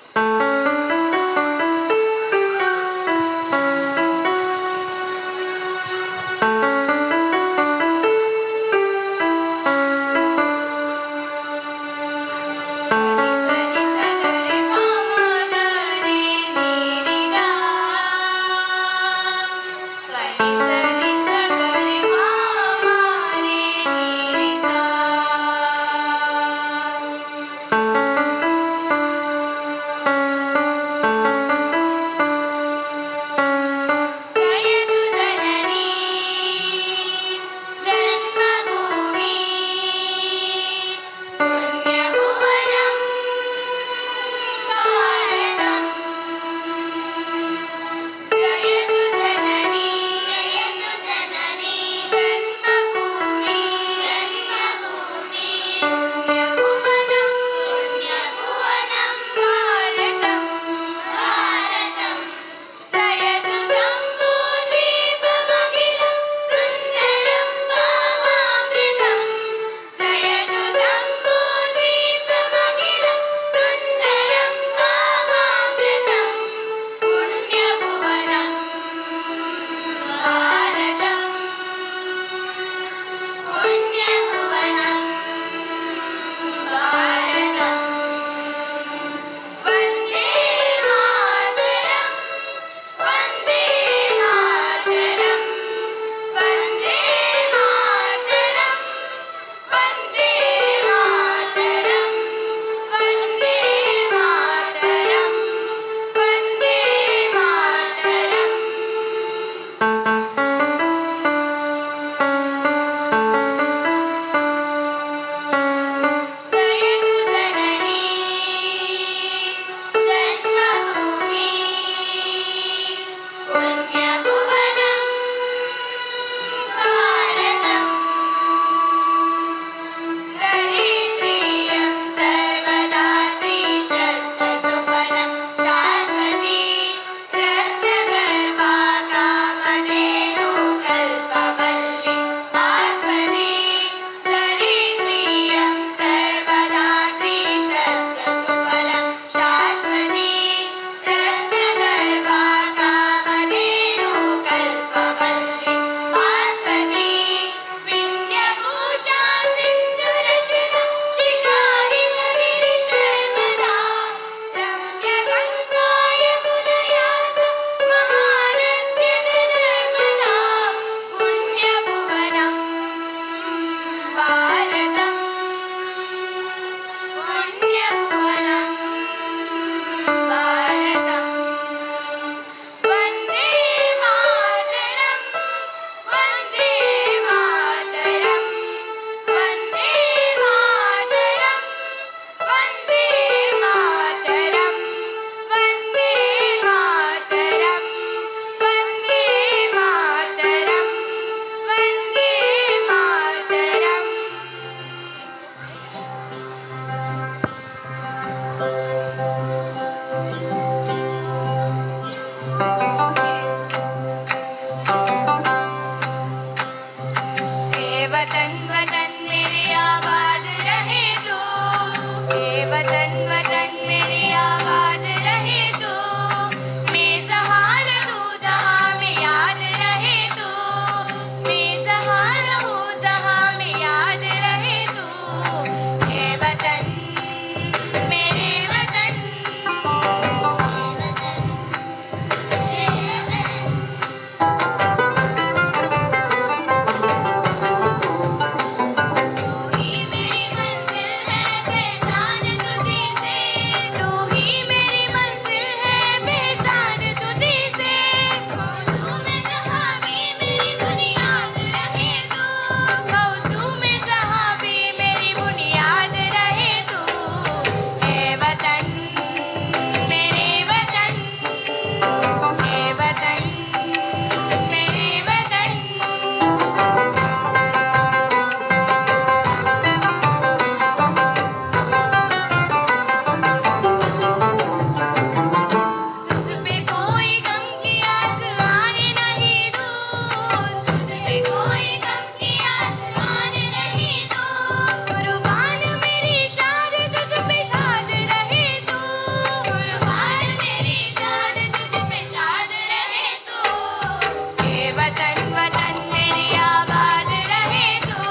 वतन मेरी आबाद रहे तू,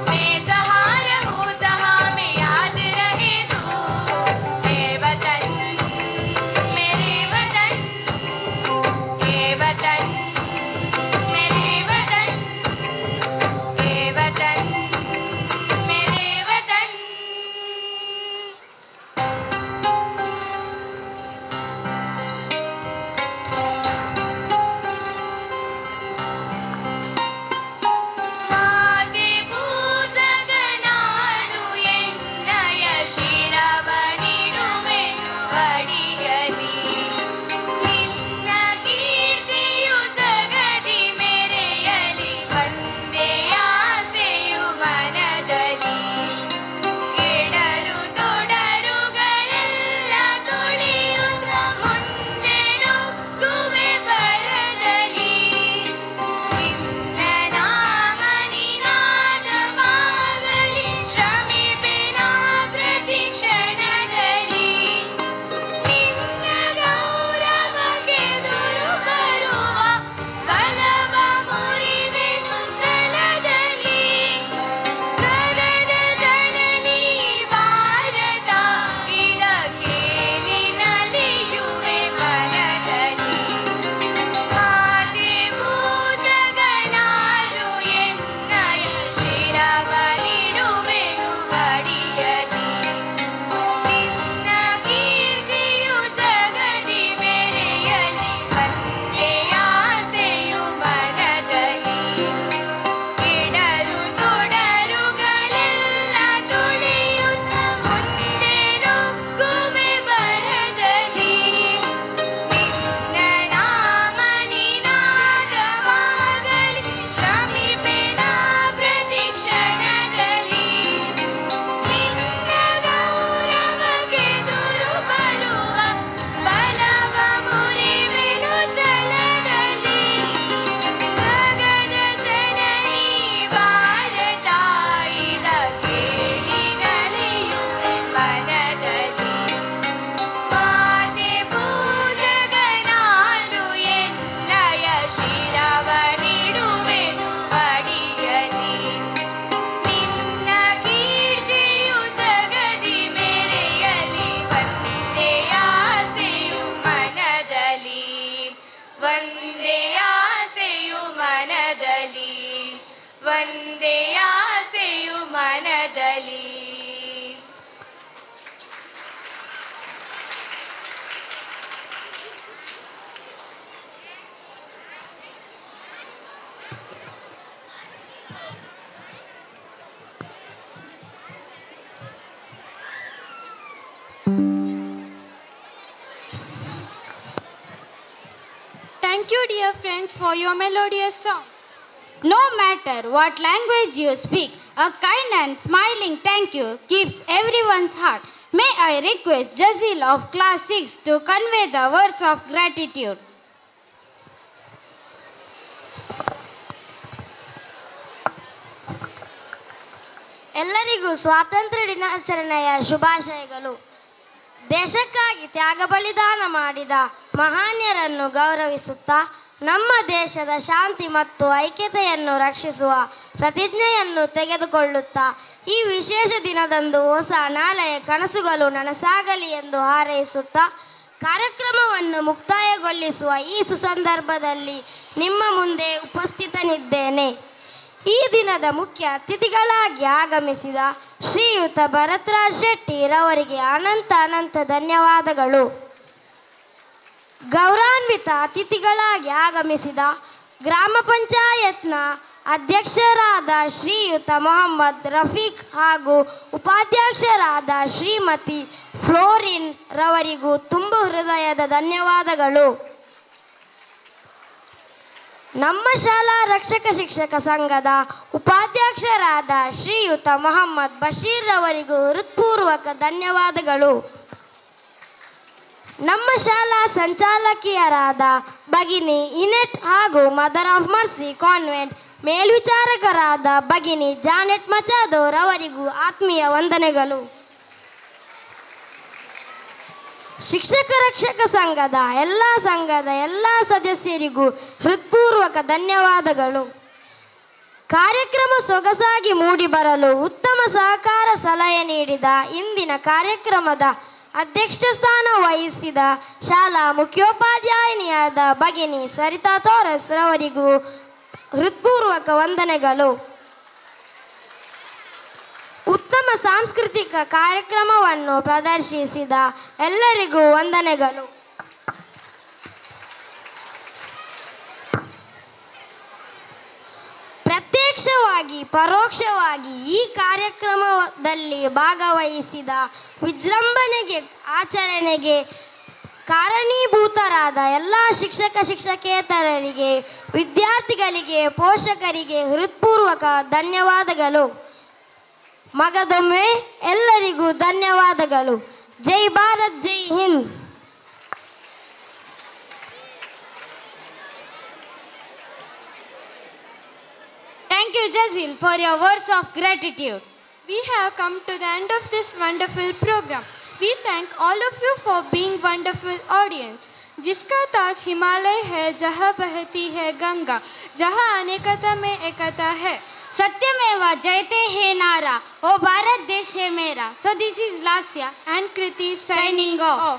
मैं जहाँ रहूँ जहाँ में याद रहे तू। हे वतन मेरे वतन, हे वतन मेरे वतन, हे वतन मेरे वतन। ಮಾತೆ ಪೂಜಗನಾನು ಎನ್ನಯ ಶಿರವ ನೀಡುವೆನು ಅಡಿಯಲಿ, ನಿನ್ನ ಕೀರ್ತಿಯು ಜಗದಿ ಮೆರೆಯಲಿ, ಒಂದೇ ಆಸೆಯು ಮನದಲ್ಲಿ, ಎಡರು ತೊಡರುಗಳೆಲ್ಲ ತುಳಿಯುತ್ತ ಮುಂದೆ ನುಗ್ಗುವೆ ಬರದಲ್ಲಿ, ನಿನ್ನ ನಾಮ ನಿನಾದವಾಗಲಿ, ಶ್ರಮಿಪೆನ ಪ್ರತಿ ಕ್ಷಣದಲ್ಲಿ, ನಿನ್ನ ಗೌರವಕ್ಕೆದುರು ಬರುವ ಬಲವ ಮುರಿವೆನು ಛಲದಲ್ಲಿ, ಜಗದ ಜನನಿ ಭಾರತ ಇದ ಕೇಳಿ ನಲಿಯುವೆ ಮನದಲ್ಲಿ, ಮಾತೆ ಪೂಜಗನಾನು ಎನ್ನಯ ಶಿರವ ನೀಡುವೆನು ಅಡಿಯಲಿ, ನಿನ್ನ ಕೀರ್ತಿಯು ಜಗದಿ ಮೆರೆಯಲಿ, ಒಂದೇ ಆಸೆಯು ಮನದಲ್ಲಿ, ಎಡರು ತೊಡರುಗಳೆಲ್ಲ ತುಳಿಯುತ್ತ ಮುಂದೆ ನುಗ್ಗುವೆ ಬರದಲ್ಲಿ, ನಿನ್ನ ನಾಮ ನಿನಾದವಾಗಲಿ, ಶ್ರಮಿಪೆನ ಪ್ರತಿ ಕ್ಷಣದಲ್ಲಿ, ನಿನ್ನ ಗೌರವಕ್ಕೆದುರು ಬರುವ ಬಲವ ಮುರಿವೆನು ಛಲದಲ್ಲಿ, ಜಗದ ಜನನಿ ಭಾರತ ಇದ ಕೇಳಿ ನಲಿಯುವೆ ಮನದಲ್ಲಿ, ಮಾತೆ ಪೂಜಗನಾನು ಎನ್ನಯ ಶಿರವ ನೀಡುವೆನು ಅಡಿಯಲಿ, ನಿನ್ನ ಕೀರ್ತಿಯು ಜಗದಿ ಮೆರೆಯಲಿ, ಒಂದೇ ಆಸೆಯು ಮನದಲ್ಲಿ, ಒಂದೇ ಆಸೆಯು ಮನದಲ್ಲಿ, ಒಂದೇ ಆಸೆಯು ಮನದಲ್ಲಿ. Thank you, dear friends, for your melodious song. No matter what language you speak, a kind and smiling thank you keeps everyone's heart. May I request Jazil of class 6 to convey the words of gratitude. ಎಲ್ಲರಿಗೂ ಸ್ವಾತಂತ್ರ್ಯ ದಿನಾಚರಣೆಯ ಶುಭಾಶಯಗಳು. ದೇಶಕ್ಕಾಗಿ ತ್ಯಾಗ ಬಲಿದಾನ ಮಾಡಿದ ಮಹಾನ್ಯರನ್ನು ಗೌರವಿಸುತ್ತಾ ನಮ್ಮ ದೇಶದ ಶಾಂತಿ ಮತ್ತು ಐಕ್ಯತೆಯನ್ನು ರಕ್ಷಿಸುವ ಪ್ರತಿಜ್ಞೆಯನ್ನು ತೆಗೆದುಕೊಳ್ಳುತ್ತಾ ಈ ವಿಶೇಷ ದಿನದಂದು ಹೊಸ ನಾಳೆಯ ಕನಸುಗಳು ನನಸಾಗಲಿ ಎಂದು ಹಾರೈಸುತ್ತಾ ಕಾರ್ಯಕ್ರಮವನ್ನು ಮುಕ್ತಾಯಗೊಳಿಸುವ ಈ ಸುಸಂದರ್ಭದಲ್ಲಿ ನಿಮ್ಮ ಮುಂದೆ ಉಪಸ್ಥಿತನಿದ್ದೇನೆ. ಈ ದಿನದ ಮುಖ್ಯ ಅತಿಥಿಗಳಾಗಿ ಆಗಮಿಸಿದ ಶ್ರೀಯುತ ಭರತ್ರಾಜ್ ಶೆಟ್ಟಿರವರಿಗೆ ಅನಂತ ಧನ್ಯವಾದಗಳು. ಗೌರವಾನ್ವಿತ ಅತಿಥಿಗಳಾಗಿ ಆಗಮಿಸಿದ ಗ್ರಾಮ ಪಂಚಾಯತ್ನ ಅಧ್ಯಕ್ಷರಾದ ಶ್ರೀಯುತ ಮೊಹಮ್ಮದ್ ರಫೀಕ್ ಹಾಗೂ ಉಪಾಧ್ಯಕ್ಷರಾದ ಶ್ರೀಮತಿ ಫ್ಲೋರಿನ್ ರವರಿಗೂ ತುಂಬು ಹೃದಯದ ಧನ್ಯವಾದಗಳು. ನಮ್ಮ ಶಾಲಾ ರಕ್ಷಕ ಶಿಕ್ಷಕ ಸಂಘದ ಉಪಾಧ್ಯಕ್ಷರಾದ ಶ್ರೀಯುತ ಮೊಹಮ್ಮದ್ ಬಶೀರ್ ರವರಿಗೂ ಹೃತ್ಪೂರ್ವಕ ಧನ್ಯವಾದಗಳು. ನಮ್ಮ ಶಾಲಾ ಸಂಚಾಲಕಿಯರಾದ ಭಗಿನಿ ಇನೆಟ್ ಹಾಗೂ ಮದರ್ ಆಫ್ ಮರ್ಸಿ ಕಾನ್ವೆಂಟ್ ಮೇಲ್ವಿಚಾರಕರಾದ ಭಗಿನಿ ಜಾನೆಟ್ ಮಚಾದೋರ್ ಅವರಿಗೂ ಆತ್ಮೀಯ ವಂದನೆಗಳು. ಶಿಕ್ಷಕ ರಕ್ಷಕ ಸಂಘದ ಎಲ್ಲ ಸದಸ್ಯರಿಗೂ ಹೃತ್ಪೂರ್ವಕ ಧನ್ಯವಾದಗಳು. ಕಾರ್ಯಕ್ರಮ ಸೊಗಸಾಗಿ ಮೂಡಿಬರಲು ಉತ್ತಮ ಸಹಕಾರ ಸಲಹೆ ನೀಡಿದ ಇಂದಿನ ಕಾರ್ಯಕ್ರಮದ ಅಧ್ಯಕ್ಷ ಸ್ಥಾನ ವಹಿಸಿದ ಶಾಲಾ ಮುಖ್ಯೋಪಾಧ್ಯಾಯಿನಿಯಾದ ಭಗಿನಿ ಸರಿತಾ ತೋರಸ್ ರವರಿಗೂ ಹೃತ್ಪೂರ್ವಕ ವಂದನೆಗಳು. ಉತ್ತಮ ಸಾಂಸ್ಕೃತಿಕ ಕಾರ್ಯಕ್ರಮವನ್ನು ಪ್ರದರ್ಶಿಸಿದ ಎಲ್ಲರಿಗೂ ವಂದನೆಗಳು. ಪ್ರತ್ಯಕ್ಷವಾಗಿ ಪರೋಕ್ಷವಾಗಿ ಈ ಕಾರ್ಯಕ್ರಮದಲ್ಲಿ ಭಾಗವಹಿಸಿದ ವಿಜೃಂಭಣೆಗೆ ಆಚರಣೆಗೆ ಕಾರಣೀಭೂತರಾದ ಎಲ್ಲ ಶಿಕ್ಷಕೇತರರಿಗೆ, ವಿದ್ಯಾರ್ಥಿಗಳಿಗೆ, ಪೋಷಕರಿಗೆ ಹೃತ್ಪೂರ್ವಕ ಧನ್ಯವಾದಗಳು. ಮಗದೊಮ್ಮೆ ಎಲ್ಲರಿಗೂ ಧನ್ಯವಾದಗಳು. ಜೈ ಭಾರತ್, ಜೈ Hind. Thank you, Jazil, for your words of gratitude. We have come to the end of this wonderful program. We thank all of you for being wonderful audience. जिसका ताज हिमालय है, जहाँ बहती है गंगा, जहाँ अनेकता में एकता है. सत्यमेवा जयते है नारा, ओ भारत देश है मेरा. So this is Lasya and Kriti signing off.